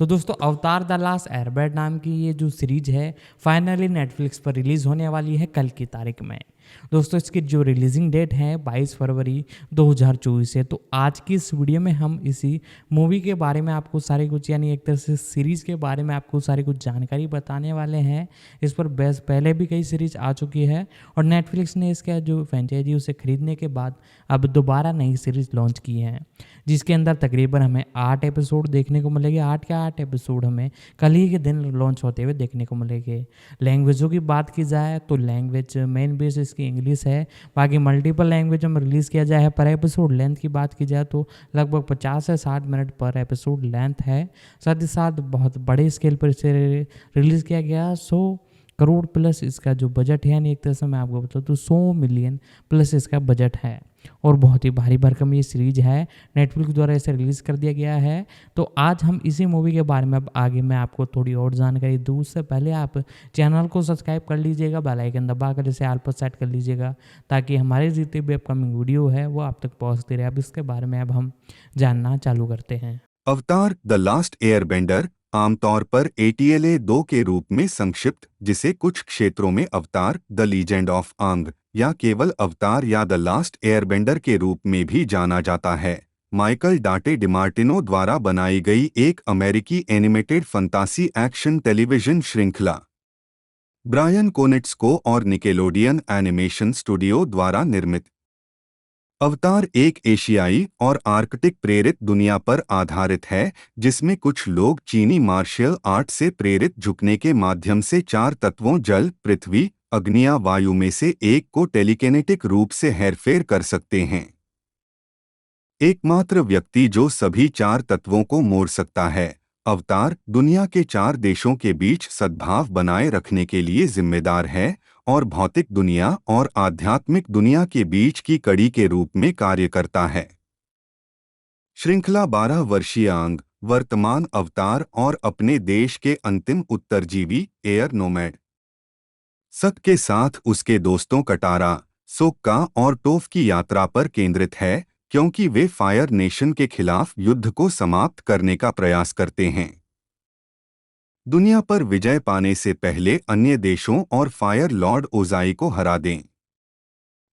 तो दोस्तों अवतार द लास्ट एयरबेंडर नाम की ये जो सीरीज है फाइनली नेटफ्लिक्स पर रिलीज़ होने वाली है कल की तारीख में। दोस्तों इसकी जो रिलीजिंग डेट है 22 फरवरी 2024 है। तो आज की इस वीडियो में हम इसी मूवी के बारे में आपको सारी कुछ यानी एक तरह से सीरीज़ के बारे में आपको सारी कुछ जानकारी बताने वाले हैं। इस पर बेस पहले भी कई सीरीज आ चुकी है और नेटफ्लिक्स ने इसका जो फ्रेंचाइजी उसे खरीदने के बाद अब दोबारा नई सीरीज लॉन्च की है, जिसके अंदर तकरीबन हमें 8 एपिसोड देखने को मिलेंगे। 8 के 8 एपिसोड हमें कल ही के दिन लॉन्च होते हुए देखने को मिलेंगे। लैंग्वेजों की बात की जाए तो लैंग्वेज मेन बेस इसकी इंग्लिश है, बाकी मल्टीपल लैंग्वेजों में रिलीज़ किया जाए है। पर एपिसोड लेंथ की बात की जाए तो लगभग 50 से 60 मिनट पर एपिसोड लेंथ है। साथ ही साथ बहुत बड़े स्केल पर इसे रिलीज़ किया गया। 100 करोड़ प्लस इसका जो बजट है, यानी एक तरह से मैं आपको बताऊँ तो 100 मिलियन प्लस इसका बजट है और बहुत ही भारी भरकम ये सीरीज है। नेटफ्लिक्स द्वारा इसे रिलीज़ कर दिया गया है। तो आज हम इसी मूवी के बारे में अब आगे मैं आपको थोड़ी और जानकारी दूँ उससे पहले आप चैनल को सब्सक्राइब कर लीजिएगा, बेल आइकन दबाकर इसे ऑल पर सेट कर लीजिएगा ताकि हमारे जितने भी अपकमिंग वीडियो है वो आप तक पहुँचती रहे। अब इसके बारे में अब हम जानना चालू करते हैं। अवतार द लास्ट एयरबेंडर आमतौर पर ATLA 2 के रूप में संक्षिप्त, जिसे कुछ क्षेत्रों में अवतार द लीजेंड ऑफ आंग या केवल अवतार या द लास्ट एयरबेंडर के रूप में भी जाना जाता है, माइकल डाटे डिमार्टिनो द्वारा बनाई गई एक अमेरिकी एनिमेटेड फंतासी एक्शन टेलीविजन श्रृंखला। ब्रायन कोनिट्स्को और निकेलोडियन एनिमेशन स्टूडियो द्वारा निर्मित अवतार एक एशियाई और आर्कटिक प्रेरित दुनिया पर आधारित है, जिसमें कुछ लोग चीनी मार्शल आर्ट से प्रेरित झुकने के माध्यम से 4 तत्वों जल, पृथ्वी, अग्नि या वायु में से एक को टेलीकिनेटिक रूप से हेरफेर कर सकते हैं। एकमात्र व्यक्ति जो सभी 4 तत्वों को मोड़ सकता है, अवतार दुनिया के 4 देशों के बीच सद्भाव बनाए रखने के लिए जिम्मेदार है और भौतिक दुनिया और आध्यात्मिक दुनिया के बीच की कड़ी के रूप में कार्य करता है। श्रृंखला 12 वर्षीय आंग, वर्तमान अवतार और अपने देश के अंतिम उत्तरजीवी एयर नोमैड सक के साथ उसके दोस्तों कटारा, सोक्का और टोफ की यात्रा पर केंद्रित है, क्योंकि वे फायर नेशन के खिलाफ युद्ध को समाप्त करने का प्रयास करते हैं। दुनिया पर विजय पाने से पहले अन्य देशों और फायर लॉर्ड ओजाई को हरा दें।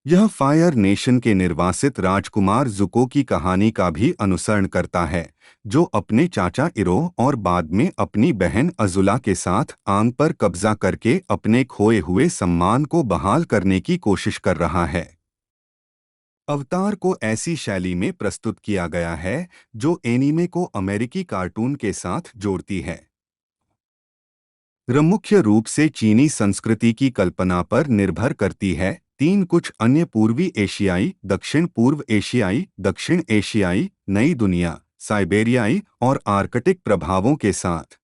यह फायर नेशन के निर्वासित राजकुमार जुको की कहानी का भी अनुसरण करता है, जो अपने चाचा इरो और बाद में अपनी बहन अजुला के साथ आंग पर कब्जा करके अपने खोए हुए सम्मान को बहाल करने की कोशिश कर रहा है। अवतार को ऐसी शैली में प्रस्तुत किया गया है जो एनीमे को अमेरिकी कार्टून के साथ जोड़ती है। मुख्य रूप से चीनी संस्कृति की कल्पना पर निर्भर करती है। 3 कुछ अन्य पूर्वी एशियाई, दक्षिण पूर्व एशियाई, दक्षिण एशियाई, नई दुनिया, साइबेरियाई और आर्कटिक प्रभावों के साथ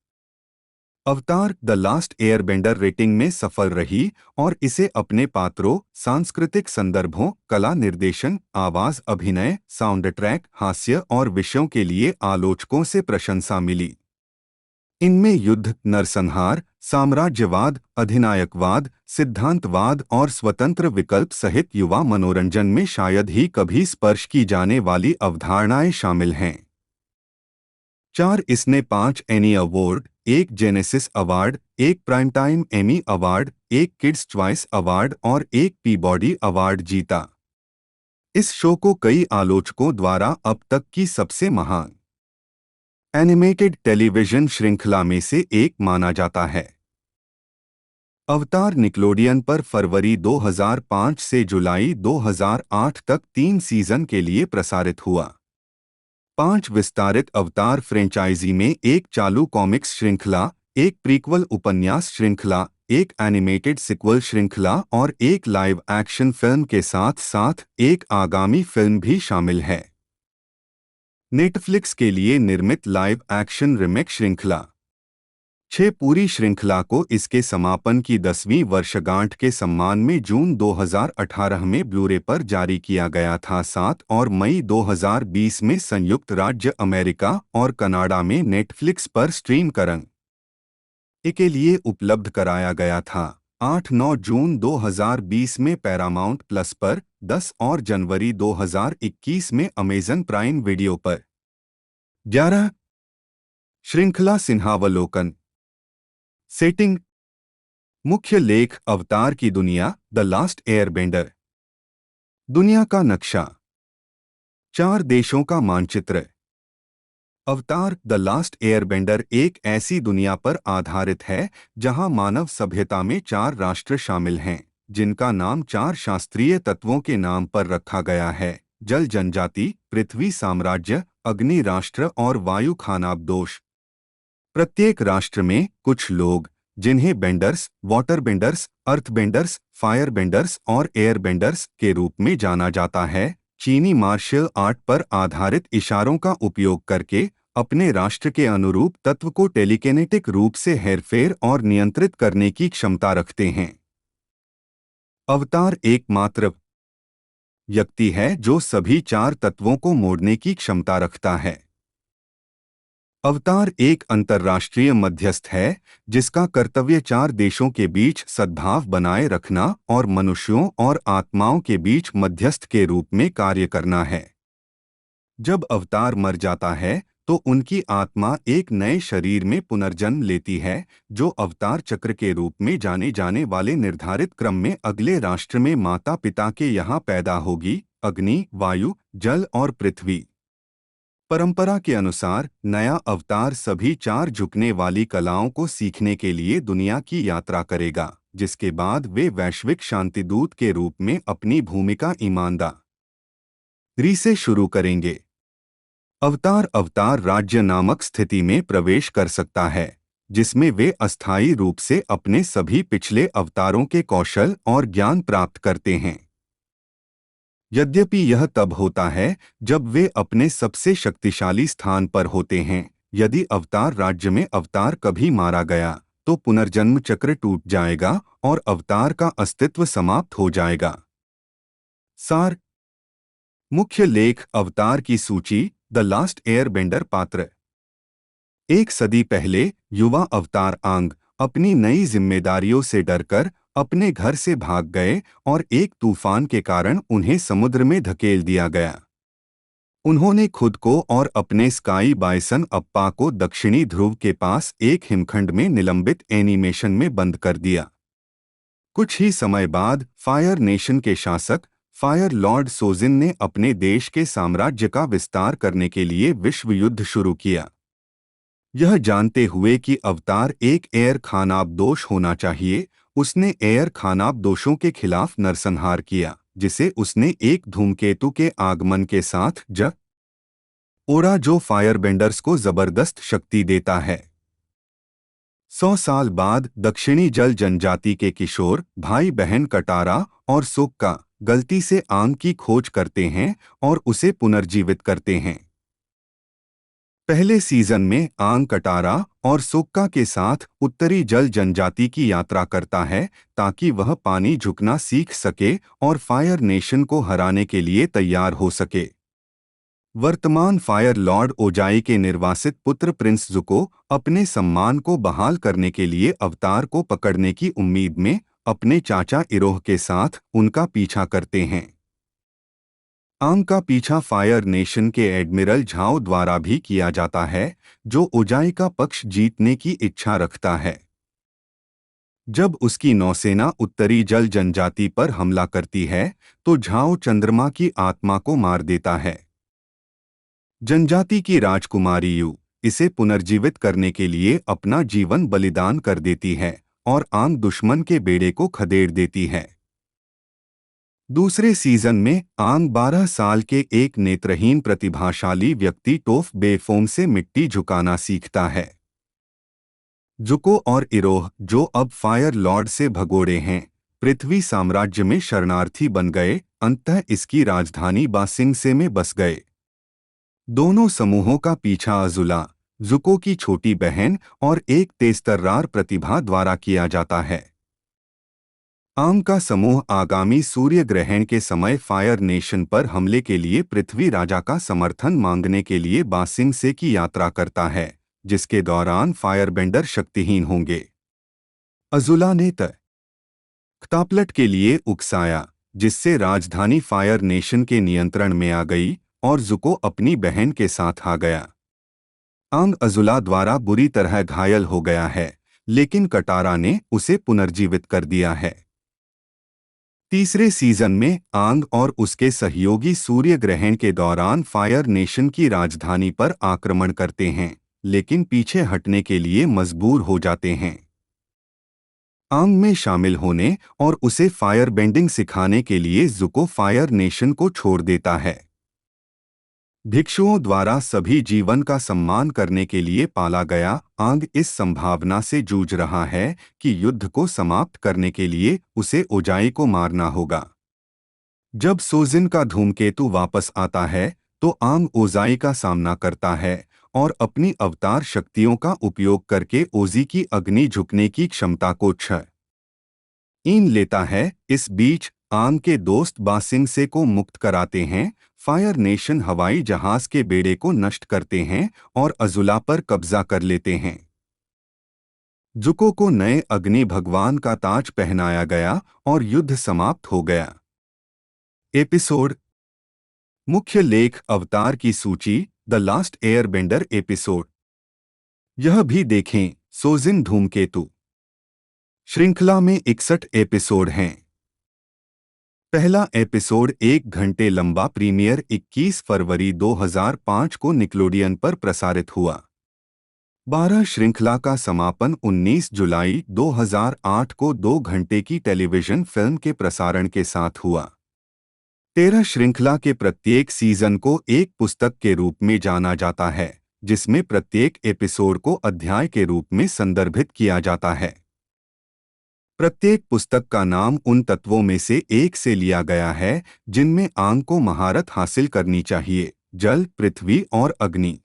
अवतार द लास्ट एयरबेंडर रेटिंग में सफल रही और इसे अपने पात्रों, सांस्कृतिक संदर्भों, कला निर्देशन, आवाज, अभिनय, साउंड ट्रैक, हास्य और विषयों के लिए आलोचकों से प्रशंसा मिली। इनमें युद्ध, नरसंहार, साम्राज्यवाद, अधिनायकवाद, सिद्धांतवाद और स्वतंत्र विकल्प सहित युवा मनोरंजन में शायद ही कभी स्पर्श की जाने वाली अवधारणाएं शामिल हैं। 4 इसने 5 any award, 1 genesis award, 1 prime time Emmy award, 1 kids choice award और 1 पीबॉडी अवार्ड जीता। इस शो को कई आलोचकों द्वारा अब तक की सबसे महान एनिमेटेड टेलीविजन श्रृंखला में से एक माना जाता है। अवतार निकलोडियन पर फरवरी 2005 से जुलाई 2008 तक 3 सीजन के लिए प्रसारित हुआ। 5 विस्तारित अवतार फ्रेंचाइजी में एक चालू कॉमिक्स श्रृंखला, एक प्रीक्वल उपन्यास श्रृंखला, एक एनिमेटेड सिक्वल श्रृंखला और एक लाइव एक्शन फिल्म के साथ साथ एक आगामी फिल्म भी शामिल है। नेटफ्लिक्स के लिए निर्मित लाइव एक्शन रीमेक श्रृंखला 6 पूरी श्रृंखला को इसके समापन की 10वीं वर्षगांठ के सम्मान में जून 2018 में ब्लूरे पर जारी किया गया था। 7 और मई 2020 में संयुक्त राज्य अमेरिका और कनाडा में नेटफ्लिक्स पर स्ट्रीम के लिए उपलब्ध कराया गया था। 8-9 जून 2020 में पैरामाउंट प्लस पर, 10 और जनवरी 2021 में अमेजन प्राइम वीडियो पर, 11 श्रृंखला सिन्हावलोकन। सेटिंग। मुख्य लेख अवतार की दुनिया, द लास्ट एयरबेंडर। दुनिया का नक्शा। 4 देशों का मानचित्र। अवतार द लास्ट एयरबेंडर एक ऐसी दुनिया पर आधारित है जहां मानव सभ्यता में 4 राष्ट्र शामिल हैं, जिनका नाम 4 शास्त्रीय तत्वों के नाम पर रखा गया है: जल जनजाति, पृथ्वी साम्राज्य, अग्नि राष्ट्र और वायु खानाबदोश। प्रत्येक राष्ट्र में कुछ लोग, जिन्हें बेंडर्स, वाटर बेंडर्स, अर्थ बेंडर्स, फायर बेंडर्स और एयर बेंडर्स के रूप में जाना जाता है, चीनी मार्शल आर्ट पर आधारित इशारों का उपयोग करके अपने राष्ट्र के अनुरूप तत्व को टेलीकिनेटिक रूप से हेरफेर और नियंत्रित करने की क्षमता रखते हैं। अवतार एकमात्र व्यक्ति है जो सभी 4 तत्वों को मोड़ने की क्षमता रखता है। अवतार एक अंतर्राष्ट्रीय मध्यस्थ है जिसका कर्तव्य 4 देशों के बीच सद्भाव बनाए रखना और मनुष्यों और आत्माओं के बीच मध्यस्थ के रूप में कार्य करना है। जब अवतार मर जाता है तो उनकी आत्मा एक नए शरीर में पुनर्जन्म लेती है, जो अवतार चक्र के रूप में जाने जाने वाले निर्धारित क्रम में अगले राष्ट्र में माता पिता के यहाँ पैदा होगी: अग्नि, वायु, जल और पृथ्वी। परंपरा के अनुसार नया अवतार सभी 4 झुकने वाली कलाओं को सीखने के लिए दुनिया की यात्रा करेगा, जिसके बाद वे वैश्विक शांतिदूत के रूप में अपनी भूमिका ईमानदारी से शुरू करेंगे। अवतार राज्य नामक स्थिति में प्रवेश कर सकता है, जिसमें वे अस्थायी रूप से अपने सभी पिछले अवतारों के कौशल और ज्ञान प्राप्त करते हैं। यद्यपि यह तब होता है जब वे अपने सबसे शक्तिशाली स्थान पर होते हैं। यदि अवतार राज्य में अवतार कभी मारा गया तो पुनर्जन्म चक्र टूट जाएगा और अवतार का अस्तित्व समाप्त हो जाएगा। सार। मुख्य लेख अवतार की सूची, द लास्ट एयरबेंडर पात्र। 1 सदी पहले युवा अवतार आंग अपनी नई जिम्मेदारियों से डरकर अपने घर से भाग गए और एक तूफान के कारण उन्हें समुद्र में धकेल दिया गया। उन्होंने खुद को और अपने स्काई बाइसन अप्पा को दक्षिणी ध्रुव के पास एक हिमखंड में निलंबित एनिमेशन में बंद कर दिया। कुछ ही समय बाद फायर नेशन के शासक फायर लॉर्ड सोजिन ने अपने देश के साम्राज्य का विस्तार करने के लिए विश्व युद्ध शुरू किया। यह जानते हुए कि अवतार एक एयर खानाबदोश होना चाहिए, उसने एयर खानाबदोशों के खिलाफ नरसंहार किया, जिसे उसने एक धूमकेतु के आगमन के साथ ओड़ा, जो फायरबेंडर्स को जबरदस्त शक्ति देता है। 100 साल बाद दक्षिणी जल जनजाति के किशोर भाई बहन कटारा और सोक्का गलती से आंग की खोज करते हैं और उसे पुनर्जीवित करते हैं। पहले सीजन में आंग कटारा और सोक्का के साथ उत्तरी जल जनजाति की यात्रा करता है ताकि वह पानी झुकना सीख सके और फायर नेशन को हराने के लिए तैयार हो सके। वर्तमान फायर लॉर्ड ओजाई के निर्वासित पुत्र प्रिंस जुको अपने सम्मान को बहाल करने के लिए अवतार को पकड़ने की उम्मीद में अपने चाचा इरोह के साथ उनका पीछा करते हैं। आंग का पीछा फायर नेशन के एडमिरल झाओ द्वारा भी किया जाता है, जो ओजाई का पक्ष जीतने की इच्छा रखता है। जब उसकी नौसेना उत्तरी जल जनजाति पर हमला करती है तो झाओ चंद्रमा की आत्मा को मार देता है। जनजाति की राजकुमारी यू इसे पुनर्जीवित करने के लिए अपना जीवन बलिदान कर देती है और आंग दुश्मन के बेड़े को खदेड़ देती है। दूसरे सीजन में आंग 12 साल के एक नेत्रहीन प्रतिभाशाली व्यक्ति टोफ बेफोम से मिट्टी झुकाना सीखता है। जुको और इरोह, जो अब फायर लॉर्ड से भगोड़े हैं, पृथ्वी साम्राज्य में शरणार्थी बन गए, अंततः इसकी राजधानी बासिंग से में बस गए। दोनों समूहों का पीछा अजुला, जुको की छोटी बहन और एक तेजतर्रार प्रतिभा द्वारा किया जाता है। आंग का समूह आगामी सूर्य ग्रहण के समय फायर नेशन पर हमले के लिए पृथ्वी राजा का समर्थन मांगने के लिए बासिंग से की यात्रा करता है, जिसके दौरान फायरबेंडर शक्तिहीन होंगे। अजुला ने तख्तापलट के लिए उकसाया, जिससे राजधानी फायर नेशन के नियंत्रण में आ गई और जुको अपनी बहन के साथ आ गया। आंग अजुला द्वारा बुरी तरह घायल हो गया है, लेकिन कटारा ने उसे पुनर्जीवित कर दिया है। तीसरे सीजन में आंग और उसके सहयोगी सूर्य ग्रहण के दौरान फायर नेशन की राजधानी पर आक्रमण करते हैं, लेकिन पीछे हटने के लिए मजबूर हो जाते हैं। आंग में शामिल होने और उसे फायर बेंडिंग सिखाने के लिए जुको फायर नेशन को छोड़ देता है। भिक्षुओं द्वारा सभी जीवन का सम्मान करने के लिए पाला गया आंग इस संभावना से जूझ रहा है कि युद्ध को समाप्त करने के लिए उसे ओजाई को मारना होगा। जब सोजिन का धूमकेतु वापस आता है तो आंग ओजाई का सामना करता है और अपनी अवतार शक्तियों का उपयोग करके ओजी की अग्नि झुकने की क्षमता को इन लेता है। इस बीच आंग के दोस्त बासिंग से को मुक्त कराते हैं, फायर नेशन हवाई जहाज के बेड़े को नष्ट करते हैं और अजुला पर कब्जा कर लेते हैं। जुको को नए अग्नि भगवान का ताज पहनाया गया और युद्ध समाप्त हो गया। एपिसोड मुख्य लेख अवतार की सूची द लास्ट एयरबेंडर एपिसोड। यह भी देखें सोजिन धूमकेतु। श्रृंखला में 61 एपिसोड हैं। पहला एपिसोड 1 घंटे लंबा प्रीमियर 21 फरवरी 2005 को निकलोडियन पर प्रसारित हुआ। 12 श्रृंखला का समापन 19 जुलाई 2008 को 2 घंटे की टेलीविजन फिल्म के प्रसारण के साथ हुआ। 13 श्रृंखला के प्रत्येक सीजन को एक पुस्तक के रूप में जाना जाता है, जिसमें प्रत्येक एपिसोड को अध्याय के रूप में संदर्भित किया जाता है। प्रत्येक पुस्तक का नाम उन तत्वों में से एक से लिया गया है जिनमें आंग को महारत हासिल करनी चाहिए: जल, पृथ्वी और अग्नि।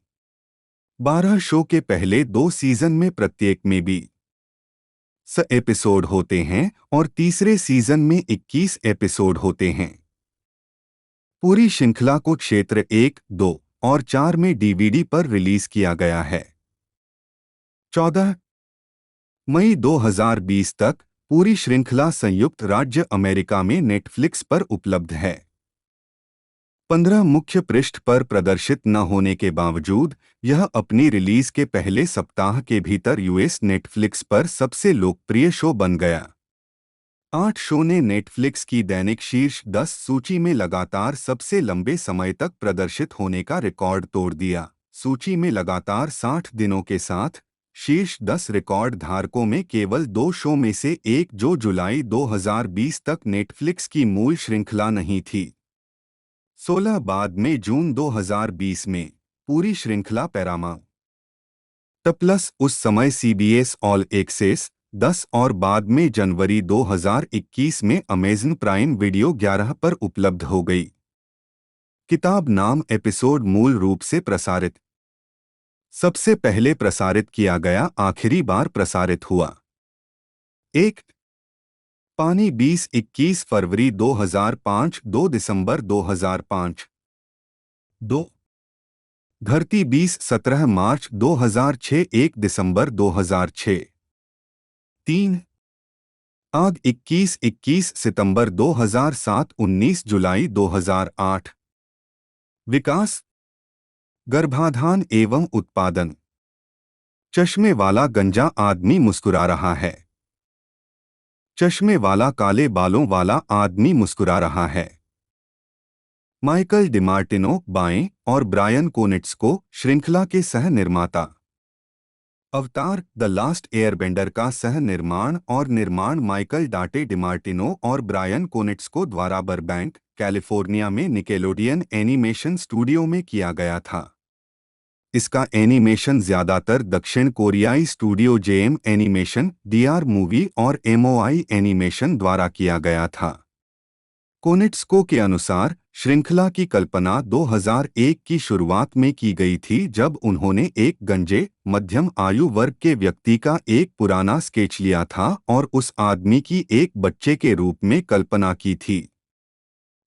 12 शो के पहले 2 सीजन में प्रत्येक में 20 एपिसोड होते हैं और तीसरे सीजन में 21 एपिसोड होते हैं। पूरी श्रृंखला को क्षेत्र 1, 2 और 4 में डीवीडी पर रिलीज किया गया है। 14 मई 2020 तक पूरी श्रृंखला संयुक्त राज्य अमेरिका में नेटफ्लिक्स पर उपलब्ध है। 15 मुख्य पृष्ठ पर प्रदर्शित न होने के बावजूद यह अपनी रिलीज के पहले सप्ताह के भीतर यूएस नेटफ्लिक्स पर सबसे लोकप्रिय शो बन गया। 8 शो ने नेटफ्लिक्स की दैनिक शीर्ष 10 सूची में लगातार सबसे लंबे समय तक प्रदर्शित होने का रिकॉर्ड तोड़ दिया। सूची में लगातार 60 दिनों के साथ शीर्ष 10 रिकॉर्ड धारकों में केवल 2 शो में से एक, जो जुलाई 2020 तक नेटफ्लिक्स की मूल श्रृंखला नहीं थी। 16 बाद में जून 2020 में पूरी श्रृंखला पैरामाउंट प्लस, उस समय सीबीएस ऑल एक्सेस 10 और बाद में जनवरी 2021 में अमेज़न प्राइम वीडियो 11 पर उपलब्ध हो गई। किताब नाम एपिसोड मूल रूप से प्रसारित सबसे पहले प्रसारित किया गया, आखिरी बार प्रसारित हुआ। 1 पानी 20-21 फरवरी 2005 2 दिसंबर 2005। 2 धरती 20-17 मार्च 2006 1 दिसंबर 2006। 3 आग 21-21 सितंबर 2007 19 जुलाई 2008। विकास गर्भाधान एवं उत्पादन। चश्मे वाला गंजा आदमी मुस्कुरा रहा है। चश्मे वाला काले बालों वाला आदमी मुस्कुरा रहा है। माइकल डिमार्टिनो बाएं और ब्रायन कोनिट्स्को श्रृंखला के सह निर्माता। अवतार द लास्ट एयरबेंडर का सह निर्माण और निर्माण माइकल डाटे डिमार्टिनो और ब्रायन कोनिट्स्को द्वारा बरबैंक, कैलिफोर्निया में निकेलोडियन एनिमेशन स्टूडियो में किया गया था। इसका एनिमेशन ज्यादातर दक्षिण कोरियाई studio JM animation, DR movie और एमओआई एनिमेशन द्वारा किया गया था। कोनिट्स्को के अनुसार श्रृंखला की कल्पना 2001 की शुरुआत में की गई थी, जब उन्होंने एक गंजे मध्यम आयु वर्ग के व्यक्ति का एक पुराना स्केच लिया था और उस आदमी की एक बच्चे के रूप में कल्पना की थी।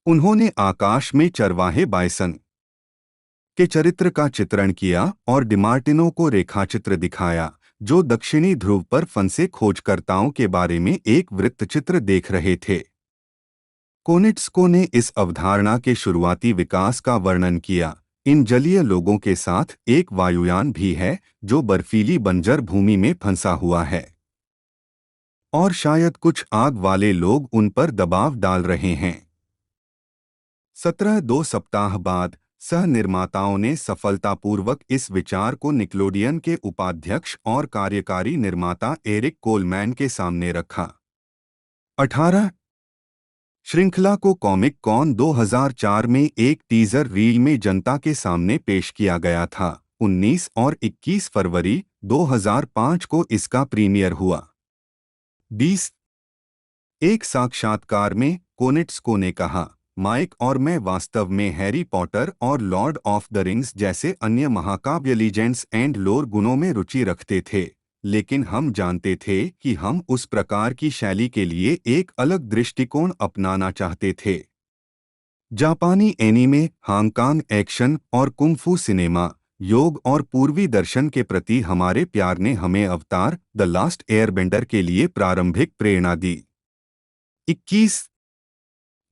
उन्होंने आकाश में चरवाहे बाइसन के चरित्र का चित्रण किया और डिमार्टिनो को रेखाचित्र दिखाया, जो दक्षिणी ध्रुव पर फंसे खोजकर्ताओं के बारे में एक वृत्तचित्र देख रहे थे। कोनिट्स्को ने इस अवधारणा के शुरुआती विकास का वर्णन किया, इन जलीय लोगों के साथ एक वायुयान भी है जो बर्फीली बंजर भूमि में फंसा हुआ है और शायद कुछ आग वाले लोग उन पर दबाव डाल रहे हैं। 2 सप्ताह बाद सह निर्माताओं ने सफलतापूर्वक इस विचार को निकलोडियन के उपाध्यक्ष और कार्यकारी निर्माता एरिक कोलमैन के सामने रखा। 18 श्रृंखला को कॉमिक कॉन 2004 में एक टीजर रील में जनता के सामने पेश किया गया था। 19 और 21 फरवरी 2005 को इसका प्रीमियर हुआ। 20 एक साक्षात्कार में कोनिट्स्को ने कहा, माइक और मैं वास्तव में हैरी पॉटर और लॉर्ड ऑफ द रिंग्स जैसे अन्य महाकाव्य लीजेंड्स एंड लोर गुणों में रुचि रखते थे, लेकिन हम जानते थे कि हम उस प्रकार की शैली के लिए एक अलग दृष्टिकोण अपनाना चाहते थे। जापानी एनीमे, हांगकांग एक्शन और कुंग-फू सिनेमा, योग और पूर्वी दर्शन के प्रति हमारे प्यार ने हमें अवतार द लास्ट एयरबेंडर के लिए प्रारंभिक प्रेरणा दी। 21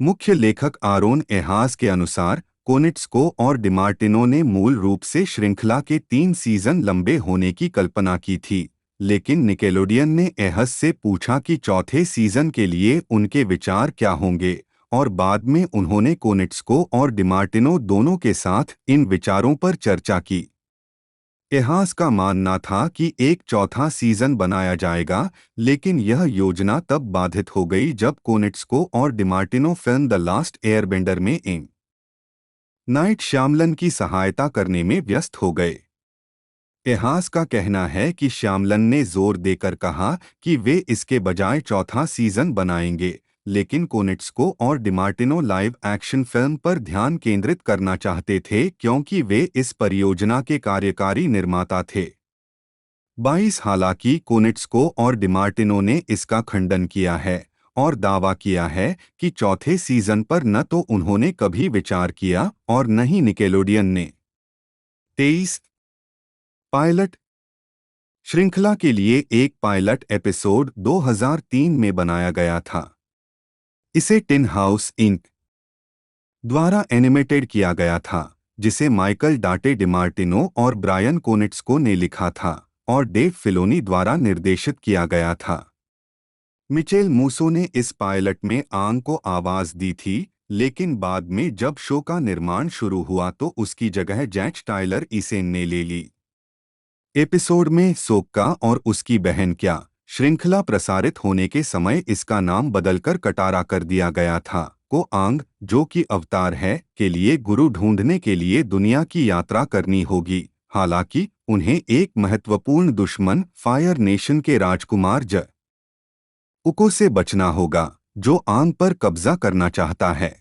मुख्य लेखक आरोन एहास के अनुसार कोनिट्स्को और डिमार्टिनो ने मूल रूप से श्रृंखला के 3 सीजन लंबे होने की कल्पना की थी, लेकिन निकेलोडियन ने एहस से पूछा कि चौथे सीजन के लिए उनके विचार क्या होंगे और बाद में उन्होंने कोनिट्स्को और डिमार्टिनो दोनों के साथ इन विचारों पर चर्चा की। एहास का मानना था कि एक चौथा सीजन बनाया जाएगा, लेकिन यह योजना तब बाधित हो गई जब कोनिट्स्को और डिमार्टिनो फिल्म द लास्ट एयरबेंडर में एम नाइट श्यामलन की सहायता करने में व्यस्त हो गए। एहास का कहना है कि श्यामलन ने जोर देकर कहा कि वे इसके बजाय चौथा सीजन बनाएंगे, लेकिन कोनिट्स्को और डिमार्टिनो लाइव एक्शन फिल्म पर ध्यान केंद्रित करना चाहते थे क्योंकि वे इस परियोजना के कार्यकारी निर्माता थे। 22 हालांकि कोनिट्स्को और डिमार्टिनो ने इसका खंडन किया है और दावा किया है कि चौथे सीजन पर न तो उन्होंने कभी विचार किया और न ही निकेलोडियन ने। 23 पायलट श्रृंखला के लिए एक पायलट एपिसोड 2003 में बनाया गया था। इसे टिन हाउस इंक द्वारा एनिमेटेड किया गया था, जिसे माइकल डाटे डिमार्टिनो और ब्रायन कोनिट्स्को ने लिखा था और डेव फिलोनी द्वारा निर्देशित किया गया था। मिचेल मूसो ने इस पायलट में आंग को आवाज दी थी, लेकिन बाद में जब शो का निर्माण शुरू हुआ तो उसकी जगह जैक टाइलर ईसेन ने ले ली। एपिसोड में सोक्का और उसकी बहन क्या श्रृंखला प्रसारित होने के समय इसका नाम बदलकर कटारा कर दिया गया था को आंग, जो कि अवतार है, के लिए गुरु ढूंढने के लिए दुनिया की यात्रा करनी होगी। हालांकि उन्हें एक महत्वपूर्ण दुश्मन फायर नेशन के राजकुमार ज उको से बचना होगा, जो आंग पर कब्जा करना चाहता है।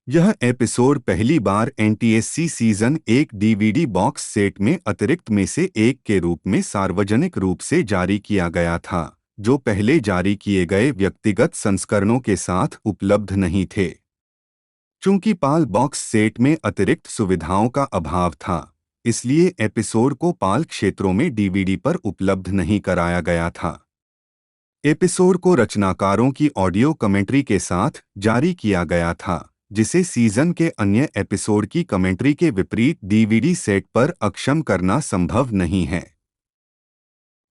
यह एपिसोड पहली बार NTSC season 1 DVD box set में अतिरिक्त में से एक के रूप में सार्वजनिक रूप से जारी किया गया था, जो पहले जारी किए गए व्यक्तिगत संस्करणों के साथ उपलब्ध नहीं थे। चूंकि पाल बॉक्स सेट में अतिरिक्त सुविधाओं का अभाव था, इसलिए एपिसोड को पाल क्षेत्रों में डीवीडी पर उपलब्ध नहीं कराया गया था। एपिसोड को रचनाकारों की ऑडियो कमेंट्री के साथ जारी किया गया था, जिसे सीजन के अन्य एपिसोड की कमेंट्री के विपरीत डीवीडी सेट पर अक्षम करना संभव नहीं है।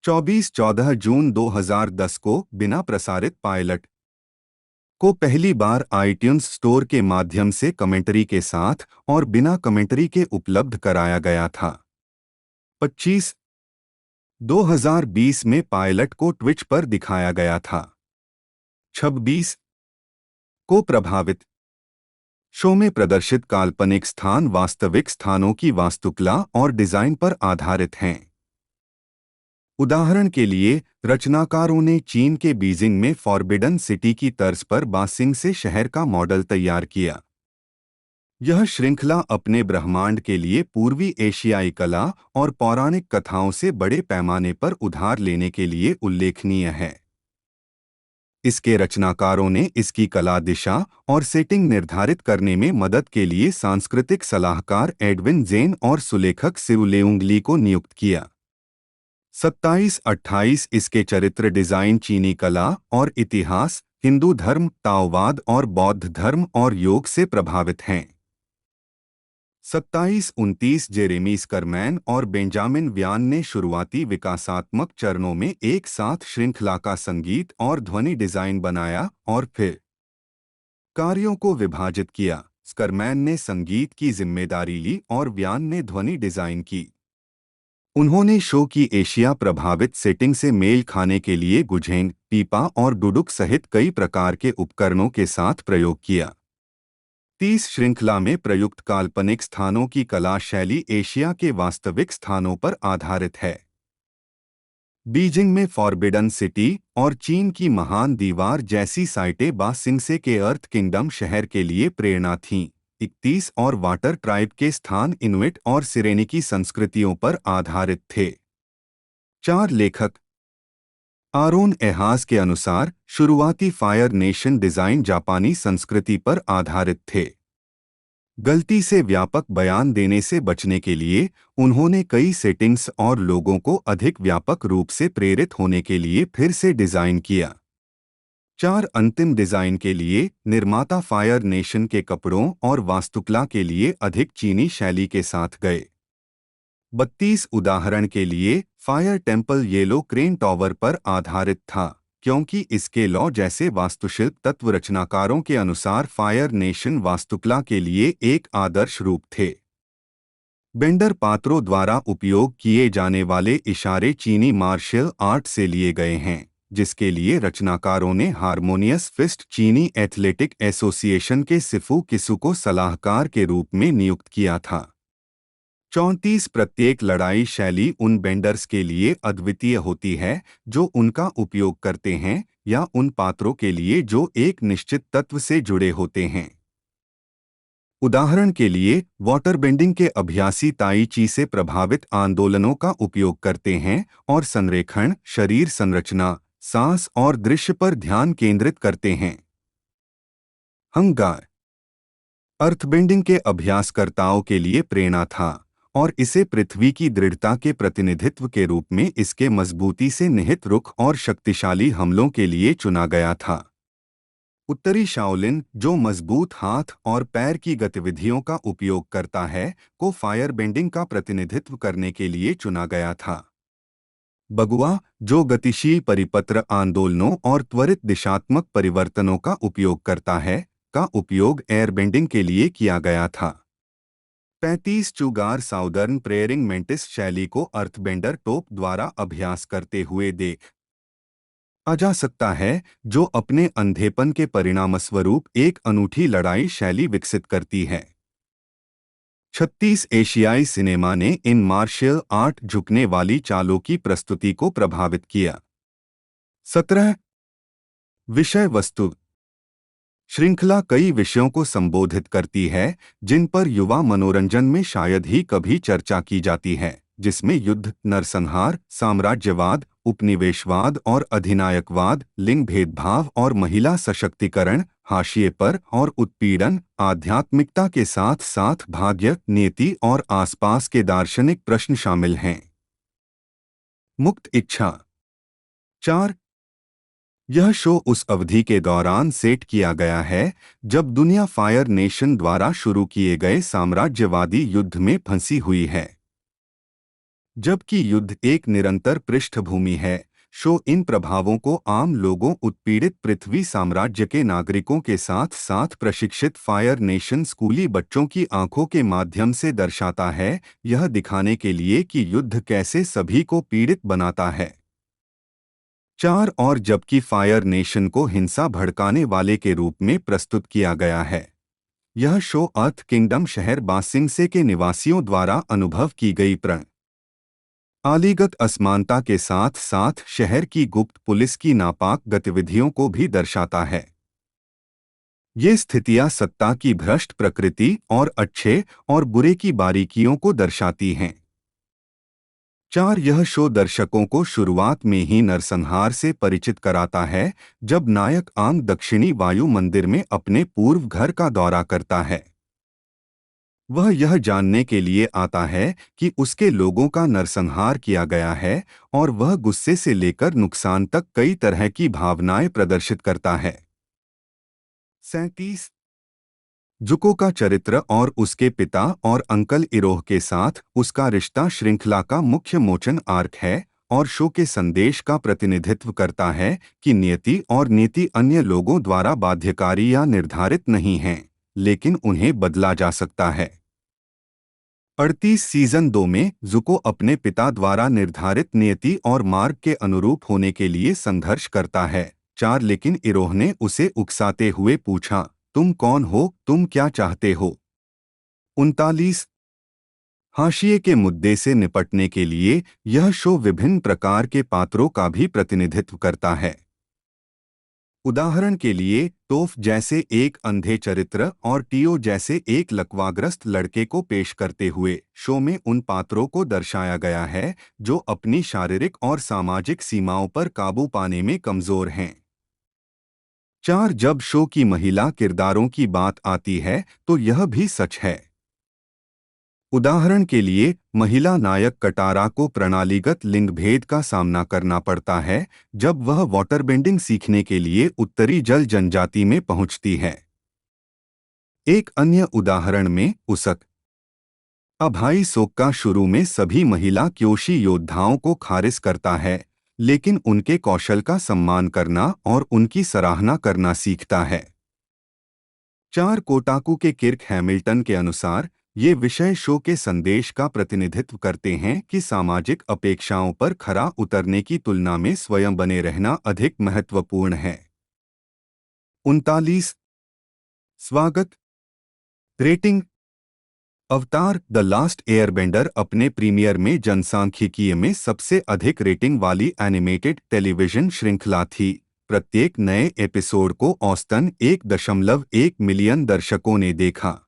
14 जून 2010 को बिना प्रसारित पायलट को पहली बार आईट्यून्स स्टोर के माध्यम से कमेंट्री के साथ और बिना कमेंट्री के उपलब्ध कराया गया था। 25 2020 में पायलट को ट्विच पर दिखाया गया था। 26 को प्रभावित शो में प्रदर्शित काल्पनिक स्थान वास्तविक स्थानों की वास्तुकला और डिजाइन पर आधारित हैं। उदाहरण के लिए, रचनाकारों ने चीन के बीजिंग में फॉरबिडन सिटी की तर्ज पर बासिंग से शहर का मॉडल तैयार किया। यह श्रृंखला अपने ब्रह्मांड के लिए पूर्वी एशियाई कला और पौराणिक कथाओं से बड़े पैमाने पर उधार लेने के लिए उल्लेखनीय है। इसके रचनाकारों ने इसकी कला दिशा और सेटिंग निर्धारित करने में मदद के लिए सांस्कृतिक सलाहकार एडविन जेन और सुलेखक सिउ लेउंग ली को नियुक्त किया। 27-28 इसके चरित्र डिजाइन चीनी कला और इतिहास, हिंदू धर्म, ताओवाद और बौद्ध धर्म और योग से प्रभावित हैं। 27-29 जेरेमी स्करमैन और बेंजामिन व्यान ने शुरुआती विकासात्मक चरणों में एक साथ श्रृंखला का संगीत और ध्वनि डिजाइन बनाया और फिर कार्यों को विभाजित किया। स्करमैन ने संगीत की जिम्मेदारी ली और व्यान ने ध्वनि डिजाइन की। उन्होंने शो की एशिया प्रभावित सेटिंग से मेल खाने के लिए गुझेंग, पीपा और डुडुक सहित कई प्रकार के उपकरणों के साथ प्रयोग किया। 30 श्रृंखला में प्रयुक्त काल्पनिक स्थानों की कला शैली एशिया के वास्तविक स्थानों पर आधारित है। बीजिंग में फॉरबिडन सिटी और चीन की महान दीवार जैसी साइटें बा सिंगसे के अर्थ किंगडम शहर के लिए प्रेरणा थीं। 31 और वाटर ट्राइब के स्थान इनुइट और सिरेनिकी संस्कृतियों पर आधारित थे। 4 लेखक आरोन एहास के अनुसार शुरुआती फायर नेशन डिजाइन जापानी संस्कृति पर आधारित थे। गलती से व्यापक बयान देने से बचने के लिए उन्होंने कई सेटिंग्स और लोगों को अधिक व्यापक रूप से प्रेरित होने के लिए फिर से डिजाइन किया। 4 अंतिम डिजाइन के लिए निर्माता फायर नेशन के कपड़ों और वास्तुकला के लिए अधिक चीनी शैली के साथ गए। 32 उदाहरण के लिए fire temple yellow crane tower पर आधारित था, क्योंकि इसके लॉ जैसे वास्तुशिल्प तत्व रचनाकारों के अनुसार फायर नेशन वास्तुकला के लिए एक आदर्श रूप थे। बेंडर पात्रों द्वारा उपयोग किए जाने इशारे इशारे चीनी मार्शल आर्ट से लिए गए हैं, जिसके लिए रचनाकारों ने हारमोनियस फिस्ट चीनी एथलेटिक एसोसिएशन के सिफू किसु को सलाहकार के रूप में नियुक्त किया था। 34 प्रत्येक लड़ाई शैली उन बेंडर्स के लिए अद्वितीय होती है जो उनका उपयोग करते हैं या उन पात्रों के लिए जो एक निश्चित तत्व से जुड़े होते हैं। उदाहरण के लिए वाटर बेंडिंग के अभ्यासी ताई ची से प्रभावित आंदोलनों का उपयोग करते हैं और संरेखण, शरीर संरचना, सांस और दृश्य पर ध्यान केंद्रित करते हैं। हंगार अर्थबेंडिंग के अभ्यासकर्ताओं के लिए प्रेरणा था और इसे पृथ्वी की दृढ़ता के प्रतिनिधित्व के रूप में इसके मजबूती से निहित रुख और शक्तिशाली हमलों के लिए चुना गया था। उत्तरी शाओलिन, जो मजबूत हाथ और पैर की गतिविधियों का उपयोग करता है, को फायर बेंडिंग का प्रतिनिधित्व करने के लिए चुना गया था। बगुआ, जो गतिशील परिपत्र आंदोलनों और त्वरित दिशात्मक परिवर्तनों का उपयोग करता है, का उपयोग एयरबेंडिंग के लिए किया गया था। 35 चुगार साउदर्न प्रेयरिंग मेंटिस शैली को अर्थबेंडर टोप द्वारा अभ्यास करते हुए देखा जा सकता है, जो अपने अंधेपन के परिणामस्वरूप एक अनूठी लड़ाई शैली विकसित करती है। 36 एशियाई सिनेमा ने इन मार्शल आर्ट झुकने वाली चालों की प्रस्तुति को प्रभावित किया। 17 विषय वस्तु श्रृंखला कई विषयों को संबोधित करती है जिन पर युवा मनोरंजन में शायद ही कभी चर्चा की जाती है, जिसमें युद्ध, नरसंहार, साम्राज्यवाद, उपनिवेशवाद और अधिनायकवाद, लिंग भेदभाव और महिला सशक्तिकरण, हाशिए पर और उत्पीड़न, आध्यात्मिकता के साथ साथ भाग्य, नियति और आसपास के दार्शनिक प्रश्न शामिल हैं। मुक्त इच्छा 4 यह शो उस अवधि के दौरान सेट किया गया है जब दुनिया फायर नेशन द्वारा शुरू किए गए साम्राज्यवादी युद्ध में फंसी हुई है। जबकि युद्ध एक निरंतर पृष्ठभूमि है, शो इन प्रभावों को आम लोगों, उत्पीड़ित पृथ्वी साम्राज्य के नागरिकों के साथ साथ प्रशिक्षित फायर नेशन स्कूली बच्चों की आंखों के माध्यम से दर्शाता है, यह दिखाने के लिए कि युद्ध कैसे सभी को पीड़ित बनाता है। 4 और जबकि फायर नेशन को हिंसा भड़काने वाले के रूप में प्रस्तुत किया गया है, यह शो अर्थ किंगडम शहर बासिंगसे के निवासियों द्वारा अनुभव की गई प्रणालीगत असमानता के साथ साथ शहर की गुप्त पुलिस की नापाक गतिविधियों को भी दर्शाता है। ये स्थितियां सत्ता की भ्रष्ट प्रकृति और अच्छे और बुरे की बारीकियों को दर्शाती हैं। 4 यह शो दर्शकों को शुरुआत में ही नरसंहार से परिचित कराता है, जब नायक आंग दक्षिणी वायु मंदिर में अपने पूर्व घर का दौरा करता है। वह यह जानने के लिए आता है कि उसके लोगों का नरसंहार किया गया है और वह गुस्से से लेकर नुकसान तक कई तरह की भावनाएं प्रदर्शित करता है। 37 जुको का चरित्र और उसके पिता और अंकल इरोह के साथ उसका रिश्ता श्रृंखला का मुख्य मोचन आर्क है और शो के संदेश का प्रतिनिधित्व करता है कि नियति और नीति अन्य लोगों द्वारा बाध्यकारी या निर्धारित नहीं हैं, लेकिन उन्हें बदला जा सकता है। 38 सीजन 2 में जुको अपने पिता द्वारा निर्धारित नियति और मार्ग के अनुरूप होने के लिए संघर्ष करता है। 4 लेकिन इरोह ने उसे उकसाते हुए पूछा, तुम कौन हो, तुम क्या चाहते हो? 39 हाशिए के मुद्दे से निपटने के लिए यह शो विभिन्न प्रकार के पात्रों का भी प्रतिनिधित्व करता है। उदाहरण के लिए तोफ जैसे एक अंधे चरित्र और टियो जैसे एक लकवाग्रस्त लड़के को पेश करते हुए शो में उन पात्रों को दर्शाया गया है जो अपनी शारीरिक और सामाजिक सीमाओं पर काबू पाने में कमजोर हैं। 4 जब शो की महिला किरदारों की बात आती है तो यह भी सच है। उदाहरण के लिए महिला नायक कटारा को प्रणालीगत लिंग भेद का सामना करना पड़ता है जब वह वाटरबेंडिंग सीखने के लिए उत्तरी जल जनजाति में पहुंचती है। एक अन्य उदाहरण में उसक अभाई सोक्का शुरू में सभी महिला क्योशी योद्धाओं को खारिज करता है, लेकिन उनके कौशल का सम्मान करना और उनकी सराहना करना सीखता है। 4 कोटाकू के किर्क हैमिल्टन के अनुसार ये विषय शो के संदेश का प्रतिनिधित्व करते हैं कि सामाजिक अपेक्षाओं पर खरा उतरने की तुलना में स्वयं बने रहना अधिक महत्वपूर्ण है। 39 स्वागत रेटिंग अवतार द लास्ट एयरबेंडर अपने प्रीमियर में जनसांख्यिकीय में सबसे अधिक रेटिंग वाली एनिमेटेड टेलीविजन श्रृंखला थी। प्रत्येक नए एपिसोड को औसतन 1.1 मिलियन दर्शकों ने देखा।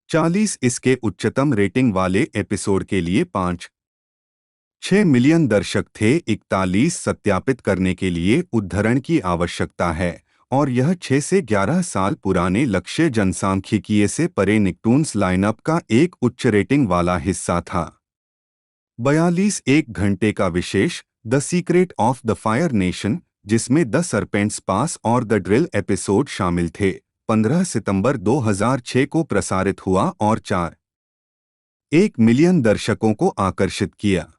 40 इसके उच्चतम रेटिंग वाले एपिसोड के लिए 5.6 मिलियन दर्शक थे। 41 सत्यापित करने के लिए उद्धरण की आवश्यकता है और यह 6 से 11 साल पुराने लक्ष्य जनसांख्यिकीय से परे निकटून्स लाइनअप का एक उच्च रेटिंग वाला हिस्सा था। 42 एक घंटे का विशेष the secret of the Fire Nation, जिसमें द सरपेंट्स पास और द ड्रिल एपिसोड शामिल थे, 15 सितंबर 2006 को प्रसारित हुआ और 4.1 मिलियन दर्शकों को आकर्षित किया।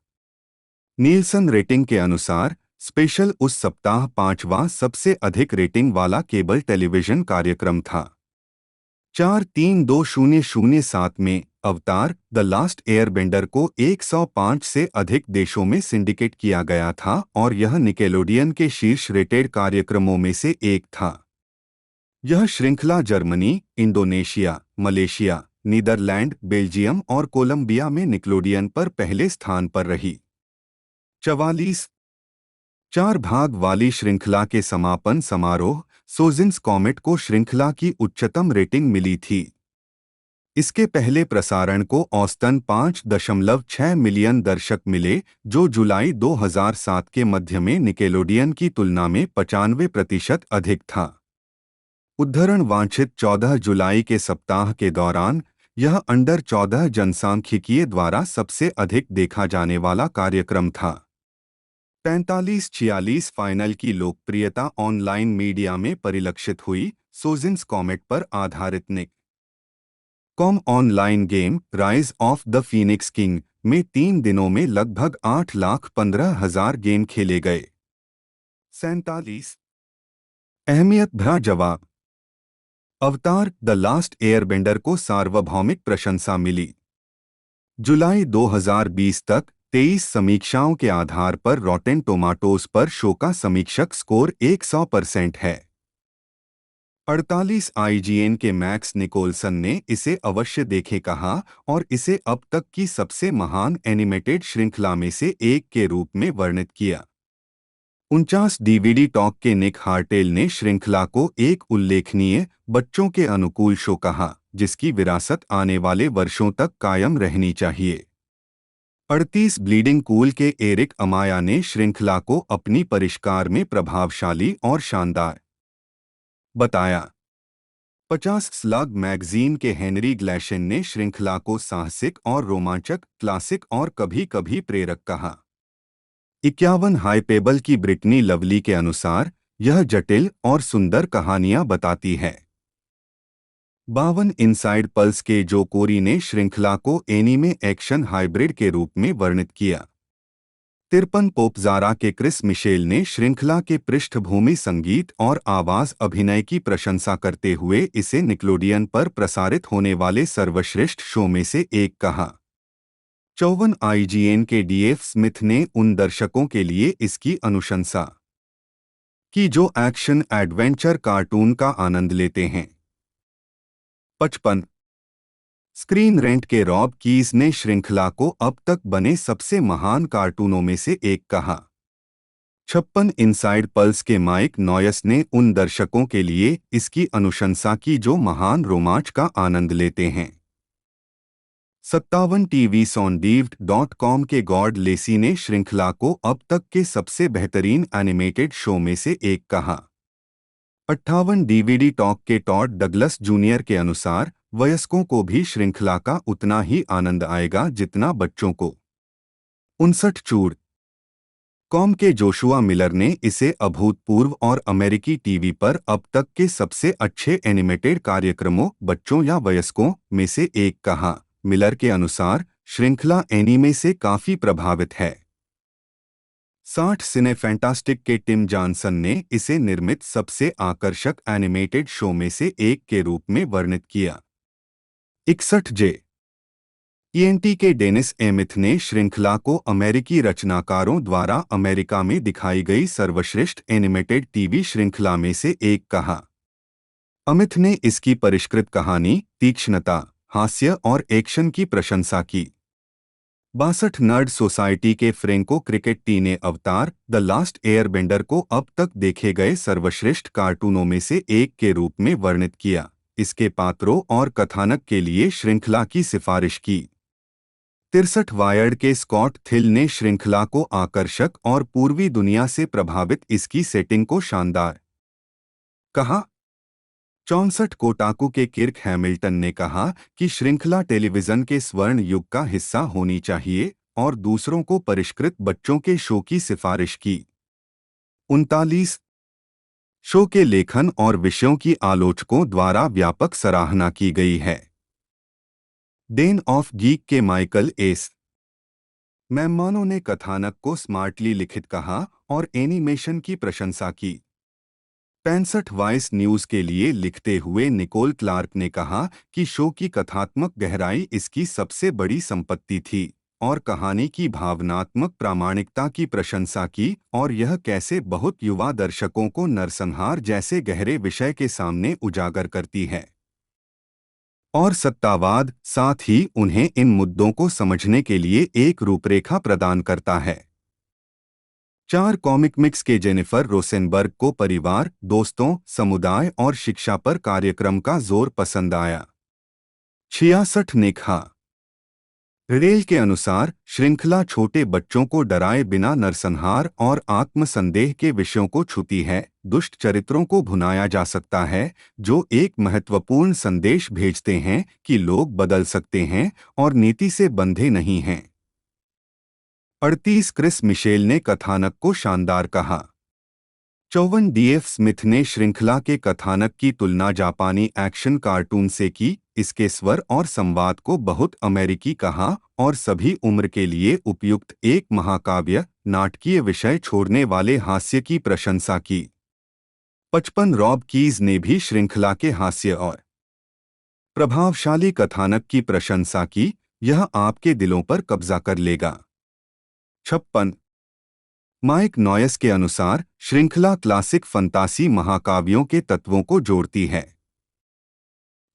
नीलसन रेटिंग के अनुसार स्पेशल उस सप्ताह 5वां सबसे अधिक रेटिंग वाला केबल टेलीविजन कार्यक्रम था। 4-3-2007 में अवतार द लास्ट एयरबेंडर को 105 से अधिक देशों में सिंडिकेट किया गया था और यह निकेलोडियन के शीर्ष रेटेड कार्यक्रमों में से एक था। यह श्रृंखला Germany, Indonesia, Malaysia, Netherlands, Belgium और कोलंबिया में निकेलोडियन पर पहले स्थान पर रही। 44 4 भाग वाली श्रृंखला के समापन समारोह सोजिन्स कॉमेट को श्रृंखला की उच्चतम रेटिंग मिली थी। इसके पहले प्रसारण को औसतन 5.6 मिलियन दर्शक मिले, जो जुलाई 2007 के मध्य में निकेलोडियन की तुलना में 95% अधिक था। उद्धरण वांछित 14 जुलाई के सप्ताह के दौरान यह अंडर 14 जनसांख्यिकीय द्वारा सबसे अधिक देखा जाने वाला कार्यक्रम था। 45-46 फाइनल की लोकप्रियता ऑनलाइन मीडिया में परिलक्षित हुई। सोजिन्स कॉमेट पर आधारित Nick com online game rise of the phoenix king में 3 दिनों में लगभग 8,15,000 गेम खेले गए। 47 अहमियत भरा जवाब अवतार द लास्ट एयरबेंडर को सार्वभौमिक प्रशंसा मिली। जुलाई 2020 तक 23 समीक्षाओं के आधार पर रॉटेन टोमाटोज पर शो का समीक्षक स्कोर 100% है। 48 आईजीएन के मैक्स निकोलसन ने इसे अवश्य देखे कहा और इसे अब तक की सबसे महान एनिमेटेड श्रृंखला में से एक के रूप में वर्णित किया। 49 डीवीडी टॉक के निक हार्टेल ने श्रृंखला को एक उल्लेखनीय बच्चों के अनुकूल शो कहा, जिसकी विरासत आने वाले वर्षों तक कायम रहनी चाहिए। 38 ब्लीडिंग कूल के एरिक अमाया ने श्रृंखला को अपनी परिष्कार में प्रभावशाली और शानदार बताया। 50 स्लग मैगजीन के हेनरी ग्लैशन ने श्रृंखला को साहसिक और रोमांचक, क्लासिक और कभी-कभी प्रेरक कहा। 51 हाइपेबल की ब्रिटनी लवली के अनुसार यह जटिल और सुंदर कहानियां बताती है। 52 इनसाइड पल्स के जो कोरी ने श्रृंखला को एनीमे एक्शन हाइब्रिड के रूप में वर्णित किया। 53 पोपजारा के क्रिस मिशेल ने श्रृंखला के पृष्ठभूमि संगीत और आवाज अभिनय की प्रशंसा करते हुए इसे निकलोडियन पर प्रसारित होने वाले सर्वश्रेष्ठ शो में से एक कहा। 54 आईजीएन के डीएफ स्मिथ ने उन दर्शकों के लिए इसकी अनुशंसा की जो एक्शन एडवेंचर कार्टून का आनंद लेते हैं। 55 स्क्रीन रेंट के रॉब कीज ने श्रृंखला को अब तक बने सबसे महान कार्टूनों में से एक कहा। 56 इनसाइड पल्स के माइक नॉयस ने उन दर्शकों के लिए इसकी अनुशंसा की जो महान रोमांच का आनंद लेते हैं। 57 टीवी sondiv.com के गॉर्ड लेसी ने श्रृंखला को अब तक के सबसे बेहतरीन एनिमेटेड शो में से एक कहा। 58 डीवीडी टॉक के टॉड डगलस जूनियर के अनुसार वयस्कों को भी श्रृंखला का उतना ही आनंद आएगा जितना बच्चों को। 59 चूड़ कॉम के जोशुआ मिलर ने इसे अभूतपूर्व और अमेरिकी टीवी पर अब तक के सबसे अच्छे एनिमेटेड कार्यक्रमों बच्चों या वयस्कों में से एक कहा। मिलर के अनुसार श्रृंखला एनीमे से काफी प्रभावित है। 60 सिने फैंटास्टिक के टिम जॉनसन ने इसे निर्मित सबसे आकर्षक एनिमेटेड शो में से एक के रूप में वर्णित किया। 61 जे ईएनटी के डेनिस एमिथ ने श्रृंखला को अमेरिकी रचनाकारों द्वारा अमेरिका में दिखाई गई सर्वश्रेष्ठ एनिमेटेड टीवी श्रृंखला में से एक कहा। अमिथ ने इसकी परिष्कृत कहानी, तीक्ष्णता, हास्य और एक्शन की प्रशंसा की। 62 नर्ड सोसाइटी के फ्रेंको क्रिकेटी ने अवतार द लास्ट एयरबेंडर को अब तक देखे गए सर्वश्रेष्ठ कार्टूनों में से एक के रूप में वर्णित किया। इसके पात्रों और कथानक के लिए श्रृंखला की सिफारिश की। 63 वायर्ड के स्कॉट थिल ने श्रृंखला को आकर्षक और पूर्वी दुनिया से प्रभावित इसकी सेटिंग को शानदार कहा। 64 कोटाकू के किर्क हैमिल्टन ने कहा कि श्रृंखला टेलीविजन के स्वर्ण युग का हिस्सा होनी चाहिए और दूसरों को परिष्कृत बच्चों के शो की सिफारिश की। 39 शो के लेखन और विषयों की आलोचकों द्वारा व्यापक सराहना की गई है। डेन ऑफ गीक के माइकल एस मैमानो ने कथानक को स्मार्टली लिखित कहा और एनिमेशन की प्रशंसा की। 65 वॉइस न्यूज के लिए लिखते हुए निकोल क्लार्क ने कहा कि शो की कथात्मक गहराई इसकी सबसे बड़ी संपत्ति थी और कहानी की भावनात्मक प्रामाणिकता की प्रशंसा की और यह कैसे बहुत युवा दर्शकों को नरसंहार जैसे गहरे विषय के सामने उजागर करती है और सत्तावाद, साथ ही उन्हें इन मुद्दों को समझने के लिए एक रूपरेखा प्रदान करता है। 4 कॉमिक मिक्स के जेनिफर रोसेनबर्ग को परिवार, दोस्तों, समुदाय और शिक्षा पर कार्यक्रम का जोर पसंद आया। 66 ने कहा। रेल के अनुसार श्रृंखला छोटे बच्चों को डराए बिना नरसंहार और आत्मसंदेह के विषयों को छूती है। दुष्ट चरित्रों को भुनाया जा सकता है जो एक महत्वपूर्ण संदेश भेजते हैं कि लोग बदल सकते हैं और नीति से बंधे नहीं हैं। 38 क्रिस मिशेल ने कथानक को शानदार कहा। 54 डीएफ स्मिथ ने श्रृंखला के कथानक की तुलना जापानी एक्शन कार्टून से की। इसके स्वर और संवाद को बहुत अमेरिकी कहा और सभी उम्र के लिए उपयुक्त एक महाकाव्य नाटकीय विषय छोड़ने वाले हास्य की प्रशंसा की। 55 रॉब कीज ने भी श्रृंखला के हास्य और प्रभावशाली कथानक की प्रशंसा की। यह आपके दिलों पर कब्जा कर लेगा। 56 माइक नॉयस के अनुसार श्रृंखला क्लासिक फंतासी महाकाव्यों के तत्वों को जोड़ती है।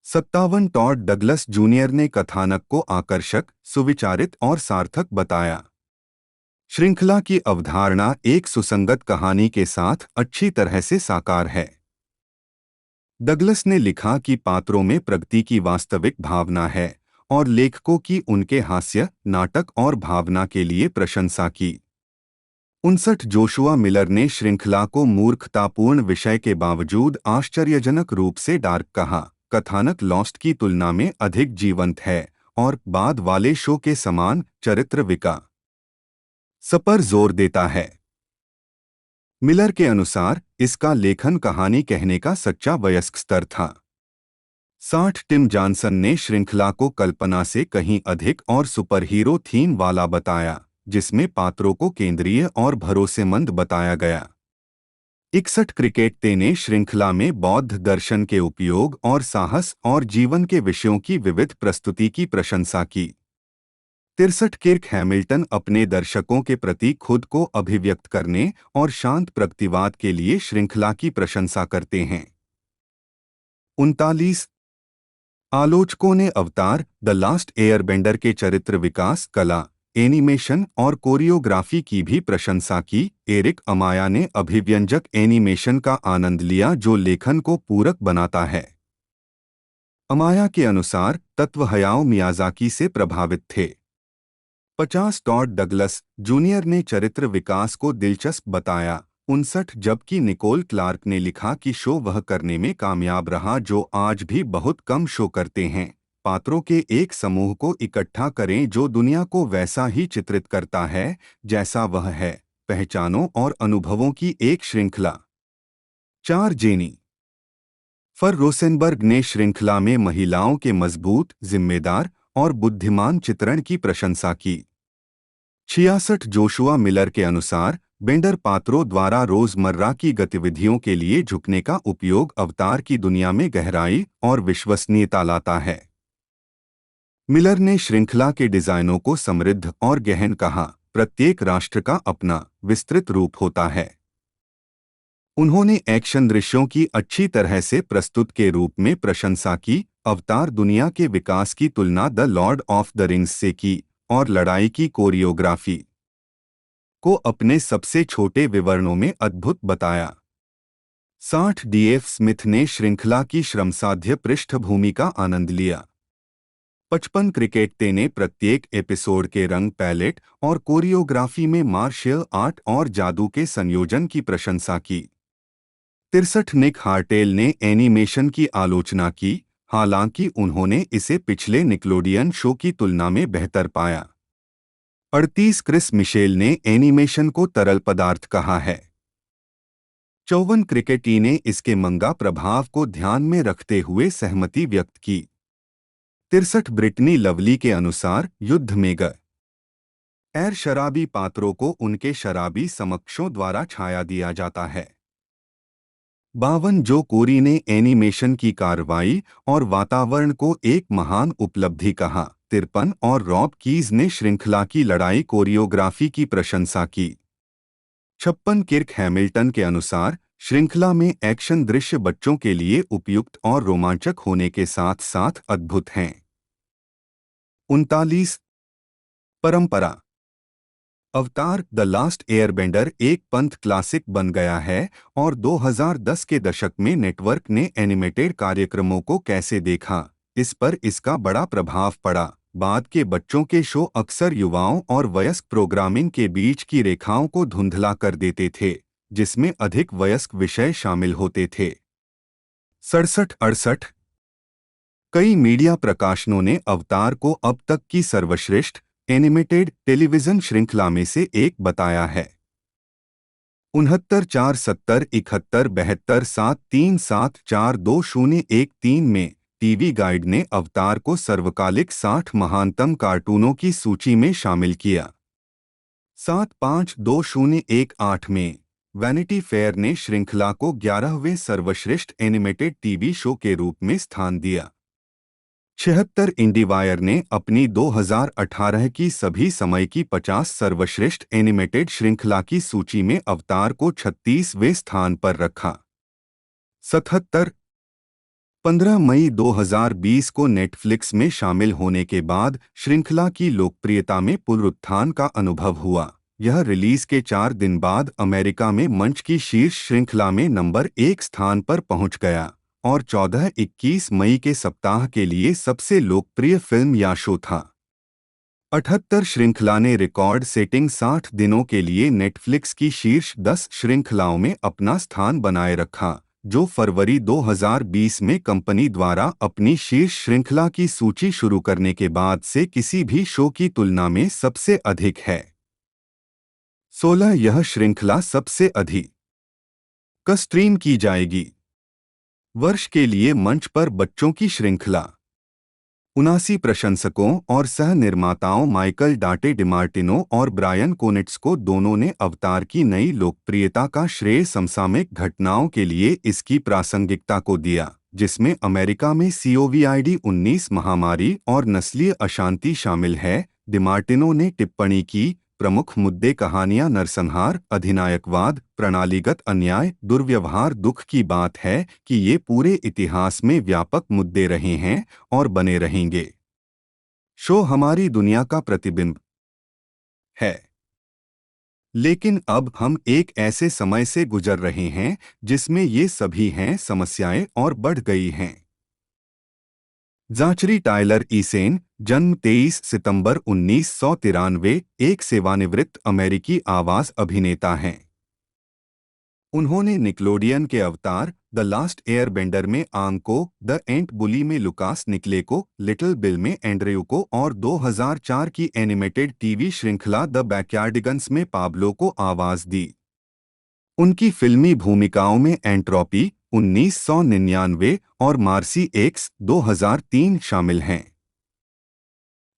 57 टॉड डगलस जूनियर ने कथानक को आकर्षक, सुविचारित और सार्थक बताया। श्रृंखला की अवधारणा एक सुसंगत कहानी के साथ अच्छी तरह से साकार है। डगलस ने लिखा कि पात्रों में प्रगति की वास्तविक भावना है और लेखकों की उनके हास्य, नाटक और भावना के लिए प्रशंसा की। 59 जोशुआ मिलर ने श्रृंखला को मूर्खतापूर्ण विषय के बावजूद आश्चर्यजनक रूप से डार्क कहा। कथानक लॉस्ट की तुलना में अधिक जीवंत है और बाद वाले शो के समान चरित्र विकास पर जोर देता है। मिलर के अनुसार इसका लेखन कहानी कहने का सच्चा वयस्क स्तर था। 60 टिम जॉनसन ने श्रृंखला को कल्पना से कहीं अधिक और सुपरहीरो थीम वाला बताया, जिसमें पात्रों को केंद्रीय और भरोसेमंद बताया गया। 61 क्रिकेट ने श्रृंखला में बौद्ध दर्शन के उपयोग और साहस और जीवन के विषयों की विविध प्रस्तुति की प्रशंसा की। 63 किर्क हैमिल्टन अपने दर्शकों के प्रति खुद को अभिव्यक्त करने और शांत प्रगतिवाद के लिए श्रृंखला की प्रशंसा करते हैं। 39 आलोचकों ने अवतार द लास्ट एयरबेंडर के चरित्र विकास, कला, एनिमेशन और कोरियोग्राफी की भी प्रशंसा की। एरिक अमाया ने अभिव्यंजक एनिमेशन का आनंद लिया जो लेखन को पूरक बनाता है। अमाया के अनुसार तत्व हयाओ मियाज़ाकी से प्रभावित थे। 50 टॉड डगलस जूनियर ने चरित्र विकास को दिलचस्प बताया। 59 जबकि निकोल क्लार्क ने लिखा कि शो वह करने में कामयाब रहा जो आज भी बहुत कम शो करते हैं, पात्रों के एक समूह को इकट्ठा करें जो दुनिया को वैसा ही चित्रित करता है जैसा वह है, पहचानों और अनुभवों की एक श्रृंखला। 4 जेनी फर रोसेनबर्ग ने श्रृंखला में महिलाओं के मजबूत, जिम्मेदार और बुद्धिमान चित्रण की प्रशंसा की। 66 जोशुआ मिलर के अनुसार बेंडर पात्रों द्वारा रोजमर्रा की गतिविधियों के लिए झुकने का उपयोग अवतार की दुनिया में गहराई और विश्वसनीयता लाता है। मिलर ने श्रृंखला के डिजाइनों को समृद्ध और गहन कहा। प्रत्येक राष्ट्र का अपना विस्तृत रूप होता है। उन्होंने एक्शन दृश्यों की अच्छी तरह से प्रस्तुत के रूप में प्रशंसा की। अवतार दुनिया के विकास की तुलना the Lord of the rings से की और लड़ाई की कोरियोग्राफी को अपने सबसे छोटे विवरणों में अद्भुत बताया। 60 डीएफ स्मिथ ने श्रृंखला की श्रमसाध्य पृष्ठभूमि का आनंद लिया। 55 क्रिकेट ने प्रत्येक एपिसोड के रंग पैलेट और कोरियोग्राफी में मार्शल आर्ट और जादू के संयोजन की प्रशंसा की। 63 निक हार्टेल ने एनिमेशन की आलोचना की, हालांकि उन्होंने इसे पिछले निकलोडियन शो की तुलना में बेहतर पाया। 38 क्रिस मिशेल ने एनिमेशन को तरल पदार्थ कहा है। 54 क्रिकेटी ने इसके मंगा प्रभाव को ध्यान में रखते हुए सहमति व्यक्त की। 63 ब्रिटनी लवली के अनुसार युद्ध में गैर शराबी पात्रों को उनके शराबी समकक्षों द्वारा छाया दिया जाता है। 52 जो कोरी ने एनिमेशन की कार्रवाई और वातावरण को एक महान उपलब्धि कहा। 53 और रॉब कीज ने श्रृंखला की लड़ाई कोरियोग्राफी की प्रशंसा की। 56 किर्क हैमिल्टन के अनुसार श्रृंखला में एक्शन दृश्य बच्चों के लिए उपयुक्त और रोमांचक होने के साथ साथ अद्भुत हैं। 39 परंपरा अवतार द लास्ट एयरबेंडर एक पंथ क्लासिक बन गया है और 2010 के दशक में नेटवर्क ने एनिमेटेड कार्यक्रमों को कैसे देखा, इस पर इसका बड़ा प्रभाव पड़ा। बाद के बच्चों के शो अक्सर युवाओं और वयस्क प्रोग्रामिंग के बीच की रेखाओं को धुंधला कर देते थे, जिसमें अधिक वयस्क विषय शामिल होते थे। 67-68 कई मीडिया प्रकाशनों ने अवतार को अब तक की सर्वश्रेष्ठ एनिमेटेड टेलीविजन श्रृंखला में से एक बताया है। 69-4 71-72-73-737-42013 में टीवी गाइड ने अवतार को सर्वकालिक 60 महानतम कार्टूनों की सूची में शामिल किया। 75-2018 में वैनिटी फेयर ने श्रृंखला को 11वें सर्वश्रेष्ठ एनिमेटेड टीवी शो के रूप में स्थान दिया। 76 इंडीवायर ने अपनी 2018 की सभी समय की 50 सर्वश्रेष्ठ एनिमेटेड श्रृंखला की सूची में अवतार को 36वें स्थान पर रखा। 77 15 मई 2020 को नेटफ्लिक्स में शामिल होने के बाद श्रृंखला की लोकप्रियता में पुनरुत्थान का अनुभव हुआ। यह रिलीज के 4 दिन बाद अमेरिका में मंच की शीर्ष श्रृंखला में नंबर 1 स्थान पर पहुंच गया और 14-21 मई के सप्ताह के लिए सबसे लोकप्रिय फिल्म या शो था। 78 श्रृंखला ने रिकॉर्ड सेटिंग 60 दिनों के लिए नेटफ्लिक्स की शीर्ष 10 श्रृंखलाओं में अपना स्थान बनाए रखा, जो फरवरी 2020 में कंपनी द्वारा अपनी शीर्ष श्रृंखला की सूची शुरू करने के बाद से किसी भी शो की तुलना में सबसे अधिक है। 16 यह श्रृंखला सबसे अधिक स्ट्रीम की जाएगी। वर्ष के लिए मंच पर बच्चों की श्रृंखला। 79 प्रशंसकों और सह निर्माताओं माइकल डाटे डिमार्टिनो और ब्रायन कोनिट्स को दोनों ने अवतार की नई लोकप्रियता का श्रेय समसामयिक घटनाओं के लिए इसकी प्रासंगिकता को दिया, जिसमें अमेरिका में COVID-19 महामारी और नस्लीय अशांति शामिल है। डिमार्टिनो ने टिप्पणी की, प्रमुख मुद्दे कहानियां नरसंहार, अधिनायकवाद, प्रणालीगत अन्याय, दुर्व्यवहार। दुख की बात है कि ये पूरे इतिहास में व्यापक मुद्दे रहे हैं और बने रहेंगे। शो हमारी दुनिया का प्रतिबिंब है, लेकिन अब हम एक ऐसे समय से गुजर रहे हैं जिसमें ये सभी हैं समस्याएं और बढ़ गई हैं। ज़ाचरी टायलर ईसेन, जन्म 23 सितंबर 1993, एक सेवानिवृत्त अमेरिकी आवाज़ अभिनेता हैं। उन्होंने निकलोडियन के अवतार द लास्ट एयरबेंडर में आंग को, द एंट बुली में लुकास निकले को, लिटिल बिल में एंड्रयू को और 2004 की एनिमेटेड टीवी श्रृंखला द बैकयार्डिगन्स में पाब्लो को आवाज़ दी। उनकी फिल्मी भूमिकाओं में एंट्रोपी 1999 और मार्सी एक्स 2003 शामिल हैं।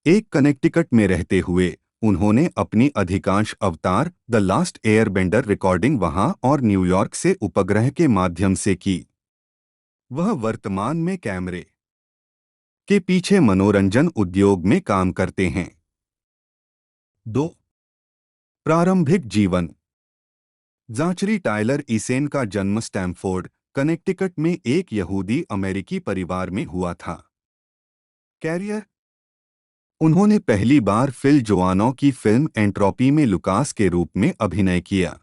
एक कनेक्टिकट में रहते हुए उन्होंने अपनी अधिकांश अवतार द लास्ट एयरबेंडर रिकॉर्डिंग वहां और न्यूयॉर्क से उपग्रह के माध्यम से की। वह वर्तमान में कैमरे के पीछे मनोरंजन उद्योग में काम करते हैं। 2. प्रारंभिक जीवन। ज़ाचरी टायलर ईसेन का जन्म स्टैमफोर्ड, कनेक्टिकट में एक यहूदी अमेरिकी परिवार में हुआ था। कैरियर। उन्होंने पहली बार फिल जोआनो की फिल्म एंट्रोपी में लुकास के रूप में अभिनय किया।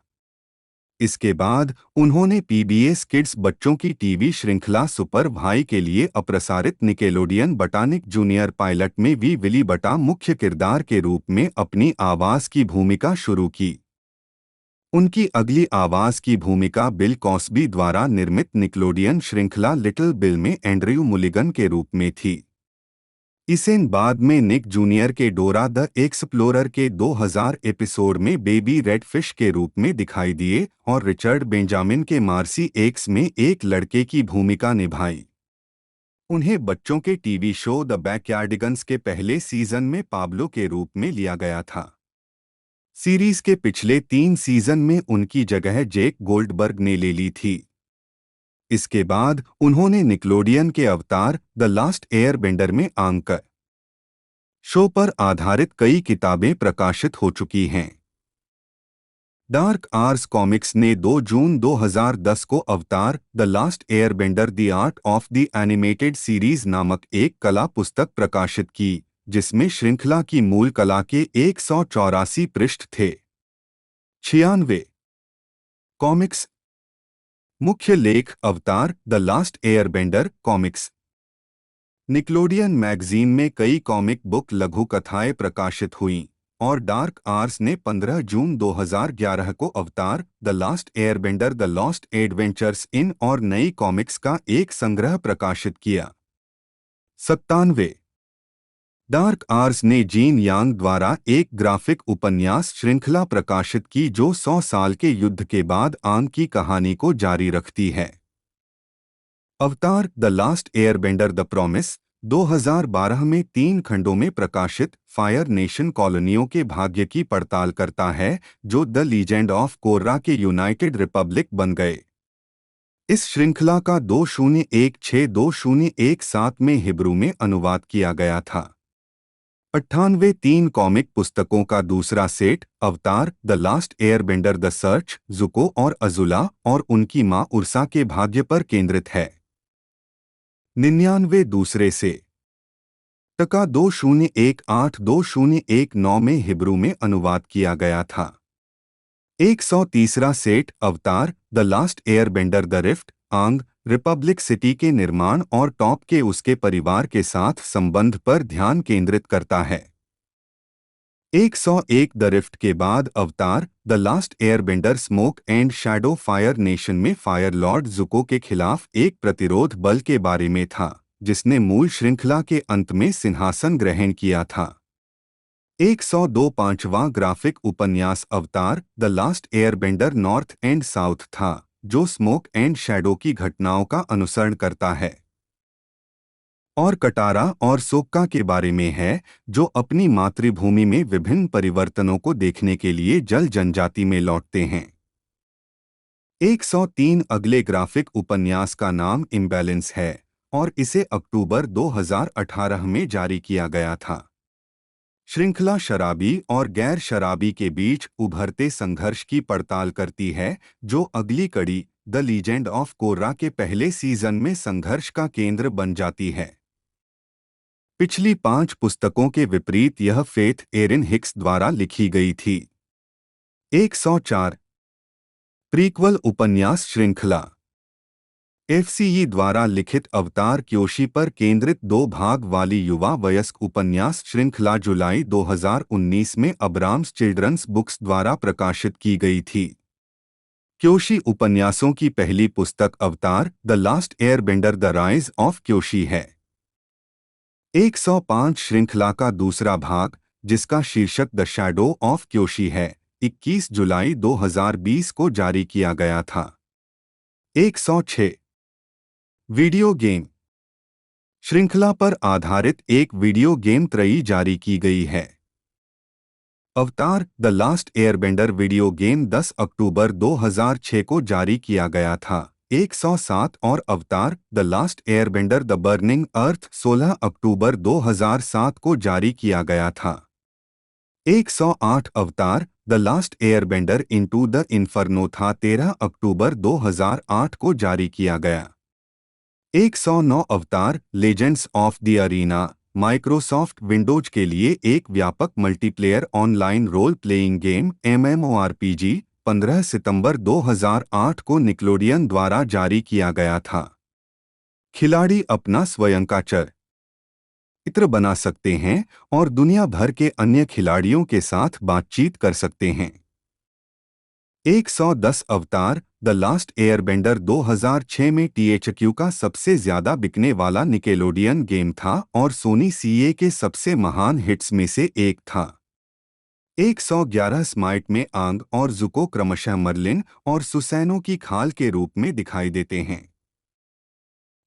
इसके बाद उन्होंने PBS किड्स बच्चों की टीवी श्रृंखला सुपर भाई के लिए अप्रसारित निकेलोडियन बटानिक जूनियर पायलट में वी विली बटा मुख्य किरदार के रूप में अपनी आवाज़ की भूमिका शुरू की। उनकी अगली आवाज़ की भूमिका बिल कॉस्बी द्वारा निर्मित निकलोडियन श्रृंखला लिटिल बिल में एंड्रयू मुलिगन के रूप में थी। ईसेन बाद में निक जूनियर के डोरा द एक्सप्लोरर के 2000 एपिसोड में बेबी रेड फिश के रूप में दिखाई दिए और रिचर्ड बेंजामिन के मार्सी एक्स में एक लड़के की भूमिका निभाई। उन्हें बच्चों के टीवी शो द बैकयार्डिगन्स के पहले सीजन में पाब्लो के रूप में लिया गया था। सीरीज के पिछले 3 सीजन में उनकी जगह जेक गोल्डबर्ग ने ले ली थी। इसके बाद उन्होंने निकलोडियन के अवतार द लास्ट एयरबेंडर में आंकर शो पर आधारित कई किताबें प्रकाशित हो चुकी हैं। डार्क आर्स कॉमिक्स ने 2 जून 2010 को अवतार the last airbender the art of the animated series नामक एक कला पुस्तक प्रकाशित की, जिसमें श्रृंखला की मूल कला के 184 पृष्ठ थे। 96 कॉमिक्स। मुख्य लेख अवतार the last Airbender comics. Nickelodeon magazine में कई कॉमिक बुक लघु कथाएं प्रकाशित हुईं और डार्क आर्स ने 15 जून 2011 को अवतार the last airbender the lost adventures इन और नई कॉमिक्स का एक संग्रह प्रकाशित किया। 97 डार्क आर्स ने जीन यांग द्वारा एक ग्राफिक उपन्यास श्रृंखला प्रकाशित की जो 100 साल के युद्ध के बाद आंग की कहानी को जारी रखती है। Avatar the last airbender the promise 2012 में 3 खंडों में प्रकाशित फायर नेशन कॉलोनियों के भाग्य की पड़ताल करता है जो द लीजेंड ऑफ कोर्रा के यूनाइटेड रिपब्लिक बन गए। इस श्रृंखला का 2016-2017 में हिब्रू में अनुवाद किया गया था। 98 3 कॉमिक पुस्तकों का दूसरा set Avatar the last airbender the search, Zuko और अजुला और उनकी मां उर्सा के भाग्य पर केंद्रित है। 99 दूसरे से टका 2018-2019 में हिब्रू में अनुवाद किया गया था। 130 set Avatar the last airbender the rift, आंग, रिपब्लिक सिटी के निर्माण और टॉप के उसके परिवार के साथ संबंध पर ध्यान केंद्रित करता है। 101 द रिफ्ट के बाद अवतार the last Airbender smoke and shadow fire nation में फायर लॉर्ड जुको के खिलाफ एक प्रतिरोध बल के बारे में था जिसने मूल श्रृंखला के अंत में सिंहासन ग्रहण किया था। 102 पांचवां ग्राफिक उपन्यास अवतार the last Airbender north and south था जो स्मोक एंड शैडो की घटनाओं का अनुसरण करता है, और कटारा और सोक्का के बारे में है, जो अपनी मातृभूमि में विभिन्न परिवर्तनों को देखने के लिए जल जनजाति में लौटते हैं। 103 अगले ग्राफिक उपन्यास का नाम इम्बैलेंस है और इसे अक्टूबर 2018 में जारी किया गया था। श्रृंखला शराबी और गैर शराबी के बीच उभरते संघर्ष की पड़ताल करती है, जो अगली कड़ी द लीजेंड ऑफ कोर्रा के पहले सीजन में संघर्ष का केंद्र बन जाती है। पिछली 5 पुस्तकों के विपरीत यह फेथ एरिन हिक्स द्वारा लिखी गई थी। 104 प्रीक्वल उपन्यास श्रृंखला एफसीई द्वारा लिखित अवतार क्योशी पर केंद्रित 2 भाग वाली युवा वयस्क उपन्यास श्रृंखला जुलाई 2019 में अब्राम्स चिल्ड्रंस बुक्स द्वारा प्रकाशित की गई थी। क्योशी उपन्यासों की पहली पुस्तक Avatar the last airbender the rise of Kyoshi है। 105 श्रृंखला का दूसरा भाग, जिसका शीर्षक द शैडो ऑफ क्योशी है, 21 जुलाई 2020 को जारी किया गया था। 106 वीडियो गेम श्रृंखला पर आधारित एक वीडियो गेम त्रयी जारी की गई है। Avatar the last airbender video game 10 अक्टूबर 2006 को जारी किया गया था। 107 और Avatar the last airbender the burning earth 16 अक्टूबर 2007 को जारी किया गया था। 108 Avatar the last airbender into the inferno था 13 अक्टूबर 2008 को जारी किया गया। 109 Avatar Legends of the Arena Microsoft Windows के लिए एक व्यापक multiplayer online role playing game MMORPG 15 सितंबर 2008 को निक्लोडियन द्वारा जारी किया गया था। खिलाड़ी अपना स्वयं का चित्र बना सकते हैं और दुनिया भर के अन्य खिलाड़ियों के साथ बातचीत कर सकते हैं। 110 अवतार द लास्ट एयरबेंडर 2006 में THQ का सबसे ज्यादा बिकने वाला निकेलोडियन गेम था और सोनी CA के सबसे महान हिट्स में से एक था। 111 स्माइट में आंग और जुको क्रमशः मर्लिन और सुसैनो की खाल के रूप में दिखाई देते हैं।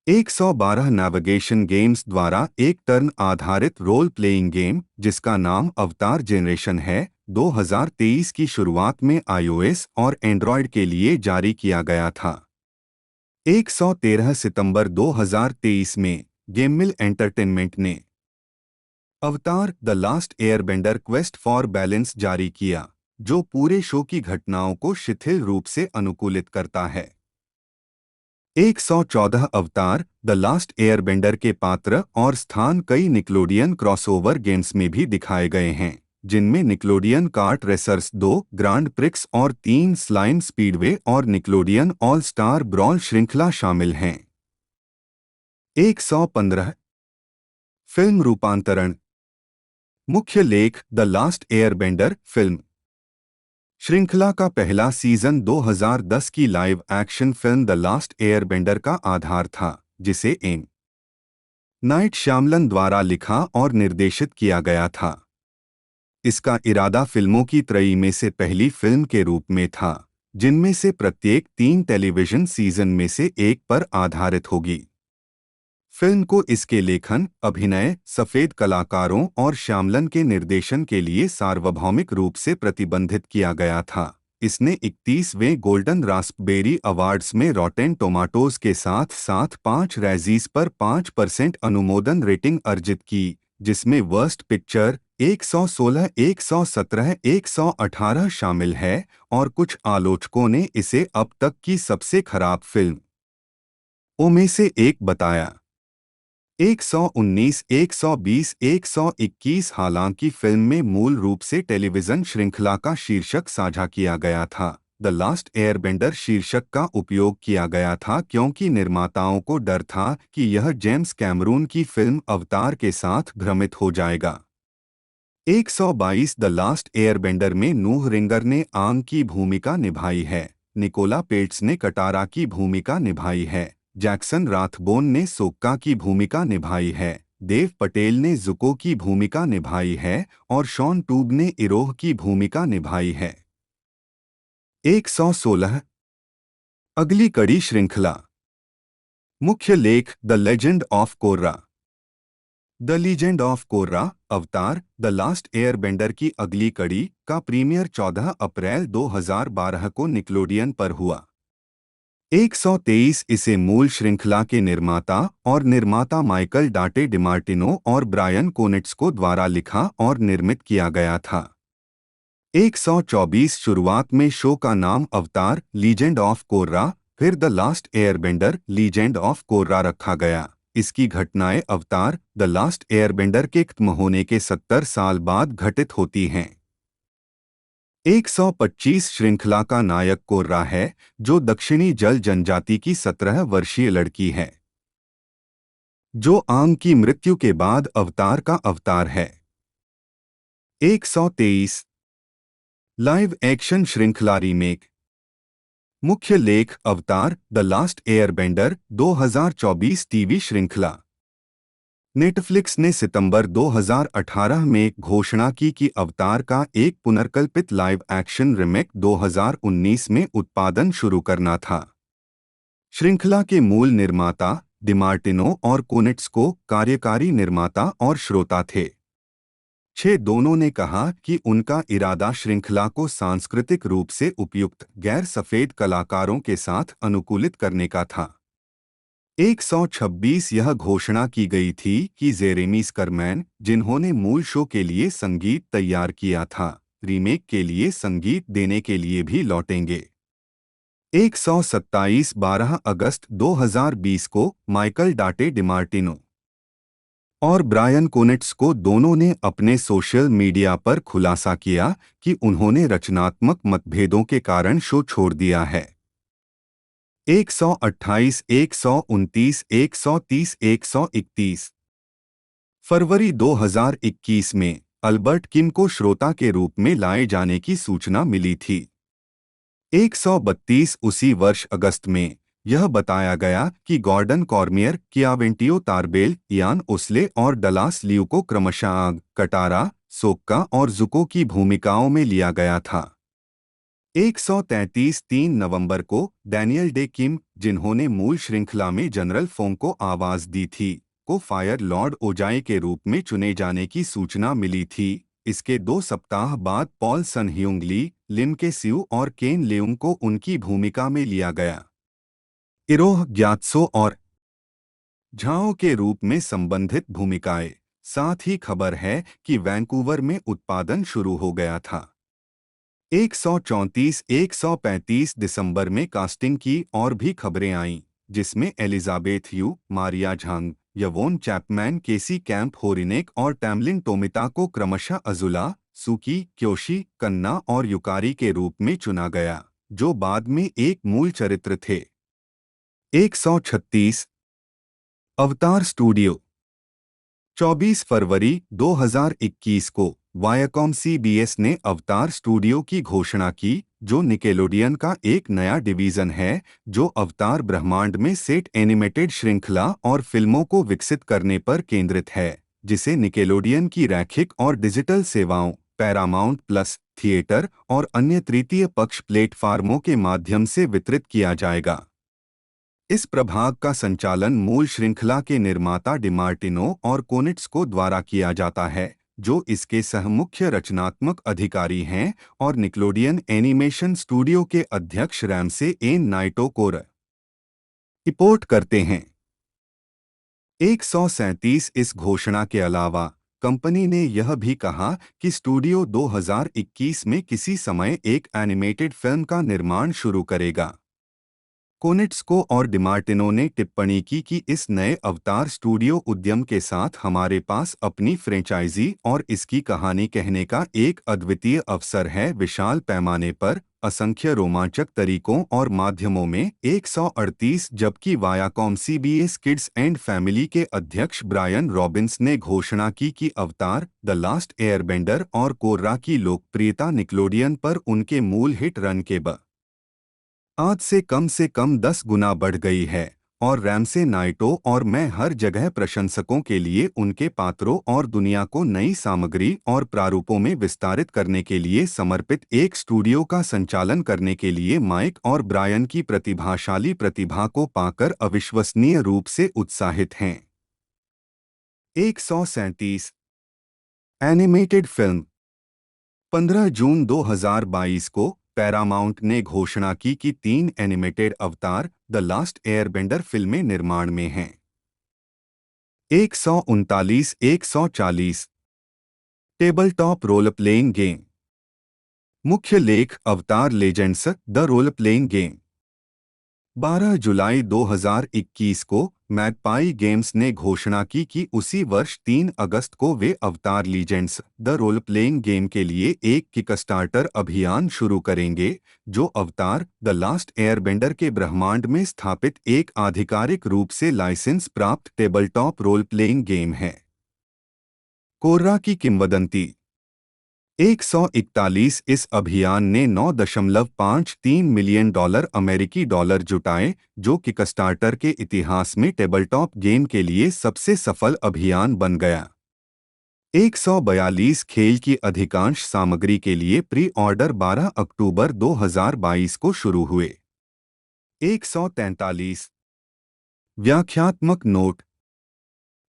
112 नेविगेशन गेम्स द्वारा एक टर्न आधारित रोल प्लेइंग गेम, जिसका नाम अवतार जेनरेशन है, 2023 की शुरुआत में iOS और एंड्रॉयड के लिए जारी किया गया था। 113 सितंबर 2023 में गेममिल एंटरटेनमेंट ने अवतार the last Airbender quest for balance जारी किया, जो पूरे शो की घटनाओं को शिथिल रूप से अनुकूलित करता है। 114 अवतार द लास्ट एयरबेंडर के पात्र और स्थान कई निक्लोडियन क्रॉसओवर गेम्स में भी दिखाए गए हैं, जिनमें निक्लोडियन कार्ट रेसर्स 2 ग्रांड प्रिक्स और 3 स्लाइम स्पीडवे और निक्लोडियन ऑल स्टार ब्रॉल श्रृंखला शामिल हैं। 115 फिल्म रूपांतरण मुख्य लेख द लास्ट एयरबेंडर फिल्म श्रृंखला का पहला सीजन 2010 की live action film the last Airbender का आधार था, जिसे एम नाइट श्यामलन द्वारा लिखा और निर्देशित किया गया था। इसका इरादा फिल्मों की त्रयी में से पहली फिल्म के रूप में था, जिनमें से प्रत्येक 3 टेलीविजन सीजन में से एक पर आधारित होगी। फिल्म को इसके लेखन, अभिनय, सफेद कलाकारों और श्यामलन के निर्देशन के लिए सार्वभौमिक रूप से प्रतिबंधित किया गया था। इसने 31वें गोल्डन रास्पबेरी अवार्ड्स में रॉटेन टोमाटोज के साथ साथ 5 रैजीज पर 5% अनुमोदन रेटिंग अर्जित की, जिसमें वर्स्ट पिक्चर 116, 117, 118 शामिल है, और कुछ आलोचकों ने इसे अब तक की सबसे खराब फिल्म में से एक बताया। 119, 120, 121 हालांकि फिल्म में मूल रूप से टेलीविजन श्रृंखला का शीर्षक साझा किया गया था। द लास्ट एयरबेंडर शीर्षक का उपयोग किया गया था क्योंकि निर्माताओं को डर था कि यह जेम्स कैमरून की फिल्म अवतार के साथ भ्रमित हो जाएगा। 122 द लास्ट एयरबेंडर में नूह रिंगर ने आंग की भूमिका निभाई है, निकोला पेट्स ने कटारा की भूमिका निभाई है, जैक्सन राथबोन ने सोक्का की भूमिका निभाई है, देव पटेल ने जुको की भूमिका निभाई है और शॉन टूब ने इरोह की भूमिका निभाई है। 116 अगली कड़ी श्रृंखला। मुख्य लेख the legend of Korra. The legend of Korra अवतार द लास्ट एयरबेंडर की अगली कड़ी का प्रीमियर 14 अप्रैल 2012 को निकलोडियन पर हुआ। 123 इसे मूल श्रृंखला के निर्माता और निर्माता माइकल डाटे डिमार्टिनो और ब्रायन कोनिट्स्को द्वारा लिखा और निर्मित किया गया था। 124 शुरुआत में शो का नाम अवतार लीजेंड ऑफ कोर्रा फिर the last Airbender legend of Korra रखा गया। इसकी घटनाएं अवतार द लास्ट एयरबेंडर के खत्म होने के 70 साल बाद घटित होती हैं। 125 श्रृंखला का नायक कोर्रा है, जो दक्षिणी जल जनजाति की 17 वर्षीय लड़की है, जो आंग की मृत्यु के बाद अवतार का अवतार है। 123 लाइव एक्शन श्रृंखला रीमेक। मुख्य लेख अवतार द लास्ट एयरबेंडर 2024 टीवी श्रृंखला। नेटफ्लिक्स ने सितंबर 2018 में घोषणा की कि अवतार का एक पुनर्कल्पित लाइव एक्शन रीमेक 2019 में उत्पादन शुरू करना था। श्रृंखला के मूल निर्माता डिमार्टिनो और कोनिट्स्को कार्यकारी निर्माता और श्रोता थे। दोनों ने कहा कि उनका इरादा श्रृंखला को सांस्कृतिक रूप से उपयुक्त गैर सफेद कलाकारों के साथ अनुकूलित करने का था। 126 यह घोषणा की गई थी कि जेरेमी स्करमैन, जिन्होंने मूल शो के लिए संगीत तैयार किया था, रीमेक के लिए संगीत देने के लिए भी लौटेंगे। 127 12 अगस्त 2020 को माइकल डाटे डिमार्टिनो और ब्रायन कोनिट्स्को दोनों ने अपने सोशल मीडिया पर खुलासा किया कि उन्होंने रचनात्मक मतभेदों के कारण शो छोड़ दिया है। 128 129 130 131 फरवरी 2021 में अल्बर्ट किम को श्रोता के रूप में लाए जाने की सूचना मिली थी। 132 उसी वर्ष अगस्त में यह बताया गया कि गॉर्डन कॉर्मियर, कियावेंटियो तारबेल, इयान ओस्ले और डलास लियू को क्रमशः आग, कटारा, सोक्का और जुको की भूमिकाओं में लिया गया था। 133 3 नवंबर को डैनियल डे किम, जिन्होंने मूल श्रृंखला में जनरल फोंग को आवाज दी थी, को फायर लॉर्ड ओजाई के रूप में चुने जाने की सूचना मिली थी। इसके 2 सप्ताह बाद पॉल सन ह्यूंग ली, लिम के स्यू और केन लेउंग को उनकी भूमिका में लिया गया। इरोह ग्यात्सो और झाओ के रूप में संबंधित भूमिकाएं। साथ ही खबर है कि वैंकूवर में उत्पादन शुरू हो गया था। 134 135 दिसंबर में कास्टिंग की और भी खबरें आईं, जिसमें Elizabeth Yu, Maria Zhang, Yvonne Chapman, Casey Camp Horinek और टैमलिन टोमिता को क्रमशः अजुला, सुकी, क्योशी, कन्ना और युकारी के रूप में चुना गया, जो बाद में एक मूल चरित्र थे। 136 अवतार स्टूडियो। 24 फरवरी 2021 को वायाकॉम सीबीएस ने अवतार स्टूडियो की घोषणा की, जो निकेलोडियन का एक नया डिवीजन है जो अवतार ब्रह्मांड में सेट एनिमेटेड श्रृंखला और फिल्मों को विकसित करने पर केंद्रित है, जिसे निकेलोडियन की रैखिक और डिजिटल सेवाओं, पैरामाउंट प्लस, थिएटर और अन्य तृतीय पक्ष प्लेटफार्मों के माध्यम से वितरित किया जाएगा। इस प्रभाग का संचालन मूल श्रृंखला के निर्माता डिमार्टिनो और कोनिट्स्को द्वारा किया जाता है, जो इसके सह मुख्य रचनात्मक अधिकारी हैं और निकलोडियन एनिमेशन स्टूडियो के अध्यक्ष रैमसे एन नाइटो को रिपोर्ट करते हैं। 137 इस घोषणा के अलावा कंपनी ने यह भी कहा कि स्टूडियो 2021 में किसी समय एक एनिमेटेड फिल्म का निर्माण शुरू करेगा। कोनिट्स्को और डिमार्टिनो ने टिप्पणी की कि इस नए अवतार स्टूडियो उद्यम के साथ हमारे पास अपनी फ्रेंचाइजी और इसकी कहानी कहने का एक अद्वितीय अवसर है, विशाल पैमाने पर, असंख्य रोमांचक तरीकों और माध्यमों में। 138 जबकि Viacom CBS kids and family के अध्यक्ष ब्रायन रॉबिन्स ने घोषणा की कि अवतार द लास्ट एयरबेंडर और कोर्रा की लोकप्रियता निकलोडियन पर उनके मूल हिट रन के बाद से कम 10 गुना बढ़ गई है और रैमसे नाइटो और मैं हर जगह प्रशंसकों के लिए उनके पात्रों और दुनिया को नई सामग्री और प्रारूपों में विस्तारित करने के लिए समर्पित एक स्टूडियो का संचालन करने के लिए माइक और ब्रायन की प्रतिभाशाली प्रतिभा को पाकर अविश्वसनीय रूप से उत्साहित हैं। 137 एनिमेटेड फिल्म 15 जून 2022 को पैरामाउंट ने घोषणा की कि 3 एनिमेटेड अवतार द लास्ट एयरबेंडर फिल्में निर्माण में हैं। 139 table top role playing game. मुख्य लेख Avatar Legends the role playing game. 12 जुलाई 2021 को मैगपाई गेम्स ने घोषणा की कि उसी वर्ष 3 अगस्त को वे Avatar Legends the role playing game के लिए एक किकस्टार्टर अभियान शुरू करेंगे, जो अवतार द लास्ट एयरबेंडर के ब्रह्मांड में स्थापित एक आधिकारिक रूप से लाइसेंस प्राप्त टेबलटॉप रोल प्लेइंग गेम है। कोर्रा की किंवदंती 141 इस अभियान ने $9.53 मिलियन अमेरिकी डॉलर जुटाए, जो किकस्टार्टर के इतिहास में टेबलटॉप गेम के लिए सबसे सफल अभियान बन गया। 142 खेल की अधिकांश सामग्री के लिए प्री ऑर्डर 12 अक्टूबर 2022 को शुरू हुए। 143 व्याख्यात्मक note.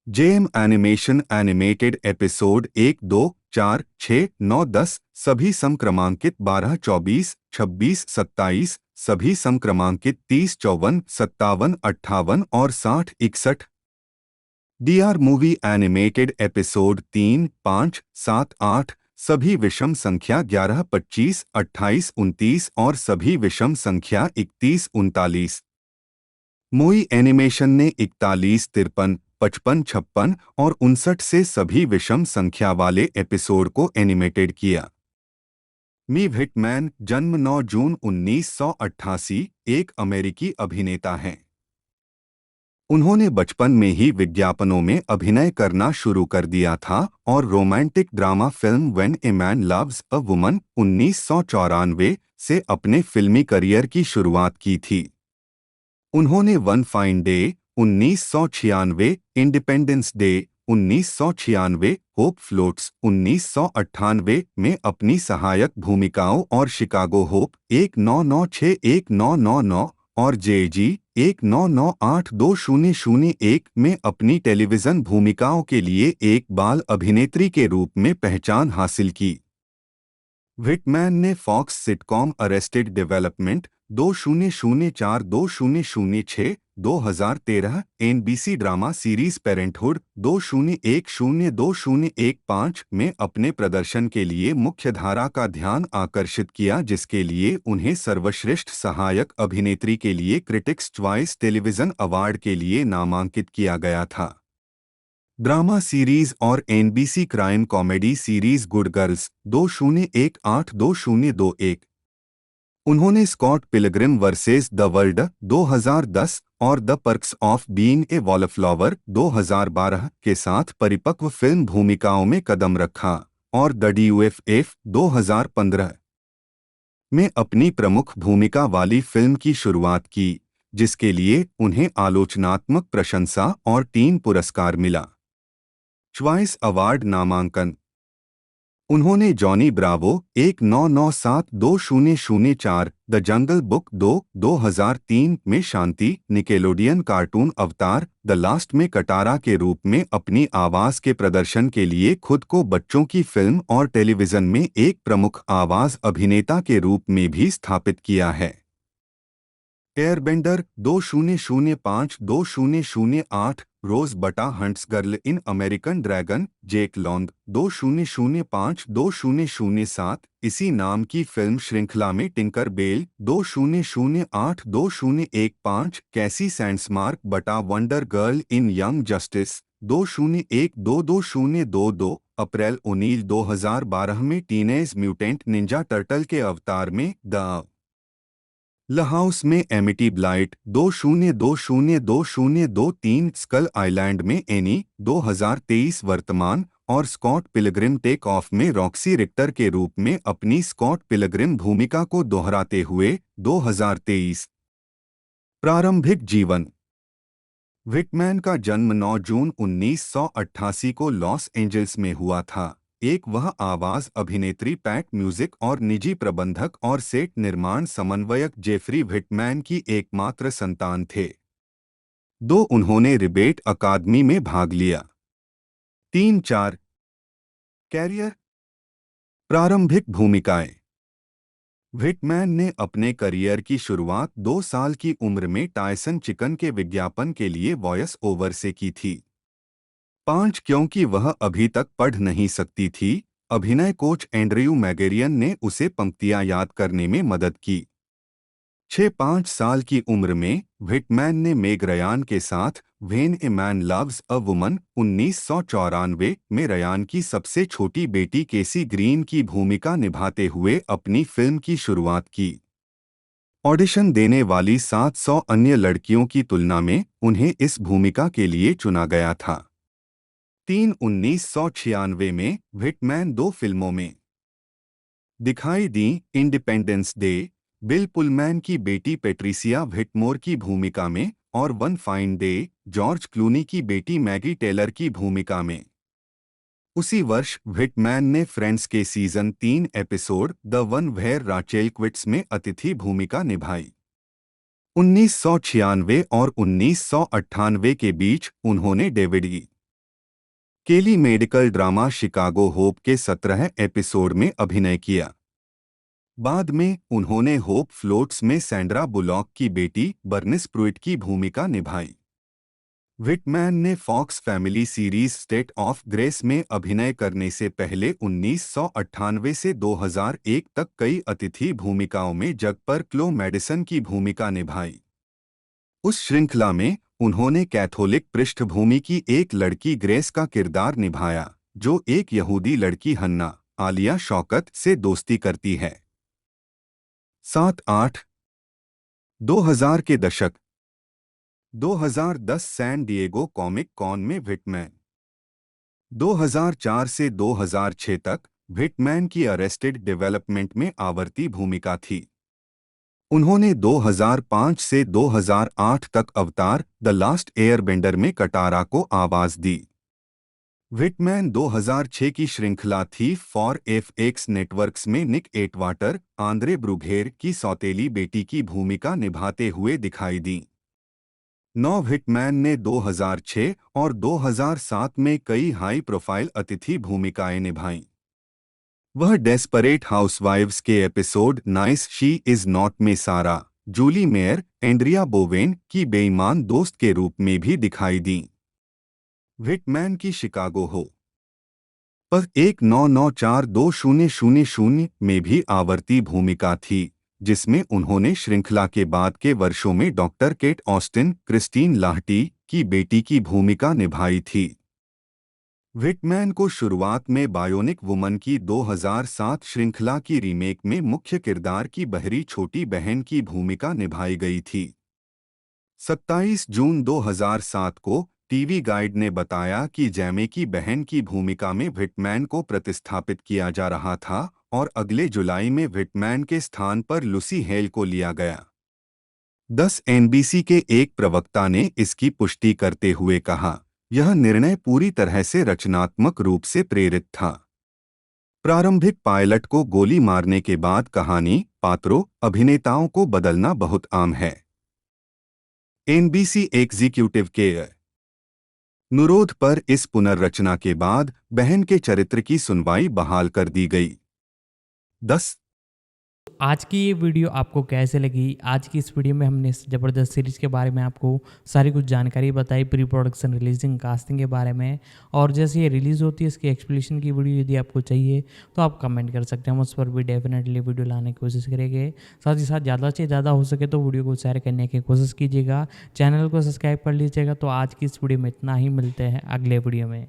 JM animation animated episode 1, 2, 4, 6, 9, 10 सभी समक्रमांकित 12, 24, 26, 27 सभी समक्रमांकित 30, 54, 57, 58 और 60, 61। डीआर मूवी एनिमेटेड एपिसोड 3, 5, 7, 8 सभी विषम संख्या 11, 25, 28, 29 और सभी विषम संख्या 31, 39। मोई एनिमेशन ने 41, 53, 55, 56 और 59 से सभी विषम संख्या वाले एपिसोड को एनिमेटेड किया। मीव हिटमैन जन्म 9 जून 1988 एक अमेरिकी अभिनेता हैं। उन्होंने बचपन में ही विज्ञापनों में अभिनय करना शुरू कर दिया था और romantic drama film when a man loves a woman 1994 से अपने फिल्मी करियर की शुरुआत की थी। उन्होंने one fine day 1996, independence day 1996, hope floats 1998 में अपनी सहायक भूमिकाओं और शिकागो होप 1996, 1999 और जेजी 1998-2001 में अपनी टेलीविजन भूमिकाओं के लिए एक बाल अभिनेत्री के रूप में पहचान हासिल की। व्हिटमैन ने Fox sitcom Arrested Development 2004-2006, 2013 NBC drama series Parenthood 2010-2015 में अपने प्रदर्शन के लिए मुख्यधारा का ध्यान आकर्षित किया, जिसके लिए उन्हें सर्वश्रेष्ठ सहायक अभिनेत्री के लिए क्रिटिक्स चॉइस टेलीविजन अवार्ड के लिए नामांकित किया गया था। ड्रामा सीरीज और NBC crime comedy series Good Girls 2018-2021। उन्होंने Scott Pilgrim versus the world 2010 और the perks of being a wallflower 2012 के साथ परिपक्व फिल्म भूमिकाओं में कदम रखा और द डीयूएफएफ 2015 में अपनी प्रमुख भूमिका वाली फिल्म की शुरुआत की, जिसके लिए उन्हें आलोचनात्मक प्रशंसा और 3 पुरस्कार मिला। चॉइस अवार्ड नामांकन। उन्होंने Johnny Bravo 1997-2004, the jungle book 2, 2003 में शांति, निकेलोडियन कार्टून अवतार द लास्ट में कटारा के रूप में अपनी आवाज के प्रदर्शन के लिए खुद को बच्चों की फिल्म और टेलीविजन में एक प्रमुख आवाज अभिनेता के रूप में भी स्थापित किया है। एयरबेंडर 2005-2008, रोज बटा hunts girl in American dragon, Jake long 2005-2007 इसी नाम की फिल्म श्रृंखला में टिंकर बेल 2008-2015, कैसी सैंड्समार्क बटा Wonder Girl in Young Justice 2001-2022, April O'Neil 2012 में टीनेज म्यूटेंट निंजा टर्टल के अवतार में द लहाउस में एमिटी ब्लाइट 2020-2023, स्कल आइलैंड में एनी 2023 वर्तमान और स्कॉट पिलग्रिम टेक ऑफ में रॉक्सी रिक्टर के रूप में अपनी स्कॉट पिलग्रिम भूमिका को दोहराते हुए 2023। प्रारंभिक जीवन। व्हिटमैन का जन्म 9 जून 1988 को लॉस एंजल्स में हुआ था। एक वह आवाज अभिनेत्री पैट म्यूजिक और निजी प्रबंधक और सेट निर्माण समन्वयक जेफरी व्हिटमैन की एकमात्र संतान थे। दो उन्होंने रिबेट अकादमी में भाग लिया। 3-4 कैरियर। प्रारंभिक भूमिकाएं। व्हिटमैन ने अपने करियर की शुरुआत 2 साल की उम्र में टायसन चिकन के विज्ञापन के लिए वॉयस ओवर से की थी। 5 क्योंकि वह अभी तक पढ़ नहीं सकती थी, अभिनय कोच एंड्रयू मैगेरियन ने उसे पंक्तियां याद करने में मदद की। 6-5 साल की उम्र में व्हिटमैन ने मेग रयान के साथ when a man loves a woman 1994 में रयान की सबसे छोटी बेटी केसी ग्रीन की भूमिका निभाते हुए अपनी फिल्म की शुरुआत की। ऑडिशन देने वाली 700 अन्य लड़कियों की तुलना में उन्हें इस भूमिका के लिए चुना गया था। 1996 में व्हिटमैन 2 फिल्मों में दिखाई दी। इंडिपेंडेंस डे, बिल पुलमैन की बेटी पेट्रिसिया व्हिटमोर की भूमिका में, और one fine day, George Clooney की बेटी मैगी टेलर की भूमिका में। उसी वर्ष व्हिटमैन ने फ्रेंड्स के season 3 episode The One Where Rachel Quits में अतिथि भूमिका निभाई। 1996 और 1998 के बीच उन्होंने डेविड ई. केली मेडिकल ड्रामा शिकागो होप के 17 एपिसोड में अभिनय किया। बाद में उन्होंने होप फ्लोट्स में सैंड्रा बुलॉक की बेटी बर्निस प्रूइट की भूमिका निभाई। व्हिटमैन ने Fox family series State of Grace में अभिनय करने से पहले 1998 से 2001 तक कई अतिथि भूमिकाओं में जग पर क्लो मेडिसन की भूमिका निभाई। उस श्रृंखला में उन्होंने कैथोलिक पृष्ठभूमि की एक लड़की ग्रेस का किरदार निभाया, जो एक यहूदी लड़की हन्ना, आलिया शौकत से दोस्ती करती है। 7-8 2000 के दशक। 2010 सैन डिएगो कॉमिक कॉन में व्हिटमैन। 2004 से 2006 तक व्हिटमैन की अरेस्टेड डेवलपमेंट में आवर्ती भूमिका थी। उन्होंने 2005 से 2008 तक अवतार द लास्ट एयरबेंडर में कटारा को आवाज दी। व्हिटमैन 2006 की श्रृंखला थीफ फॉर एफएक्स नेटवर्क्स में निक एटवाटर, आंद्रे ब्रूघेर की सौतेली बेटी की भूमिका निभाते हुए दिखाई दी। 9 व्हिटमैन ने 2006 और 2007 में कई हाई प्रोफाइल अतिथि भूमिकाएं निभाईं। वह डेस्परेट हाउसवाइव्स के episode nice she is not में सारा, जूली मेयर, एंड्रिया बोवेन की बेईमान दोस्त के रूप में भी दिखाई दी। व्हिटमैन की शिकागो हो पर 1994-2000 में भी आवर्ती भूमिका थी, जिसमें उन्होंने श्रृंखला के बाद के वर्षों में डॉक्टर केट ऑस्टिन, क्रिस्टीन लाहटी की बेटी की भूमिका निभाई थी। व्हिटमैन को शुरुआत में बायोनिक वुमन की 2007 श्रृंखला की रीमेक में मुख्य किरदार की बहरी छोटी बहन की भूमिका निभाई गई थी। 27 जून 2007 को टीवी गाइड ने बताया कि जैमे की बहन की भूमिका में व्हिटमैन को प्रतिस्थापित किया जा रहा था और अगले जुलाई में व्हिटमैन के स्थान पर लुसी हेल को लिया गया। 10 एनबीसी के एक प्रवक्ता ने इसकी पुष्टि करते हुए कहा, यह निर्णय पूरी तरह से रचनात्मक रूप से प्रेरित था। प्रारंभिक पायलट को गोली मारने के बाद कहानी, पात्रों, अभिनेताओं को बदलना बहुत आम है। एनबीसी एग्जीक्यूटिव के अनुरोध पर इस पुनर्रचना के बाद बहन के चरित्र की सुनवाई बहाल कर दी गई। 10 आज की ये वीडियो आपको कैसे लगी? आज की इस वीडियो में हमने इस ज़बरदस्त सीरीज़ के बारे में आपको सारी कुछ जानकारी बताई, प्री प्रोडक्शन, रिलीजिंग, कास्टिंग के बारे में। और जैसे ये रिलीज़ होती है इसकी एक्सप्लेनेशन की वीडियो यदि आपको चाहिए तो आप कमेंट कर सकते हैं, हम उस पर भी डेफिनेटली वीडियो लाने की कोशिश करेंगे। साथ ही साथ ज़्यादा से ज़्यादा हो सके तो वीडियो को शेयर करने की कोशिश कीजिएगा, चैनल को सब्सक्राइब कर लीजिएगा। तो आज की इस वीडियो में इतना ही, मिलते हैं अगले वीडियो में।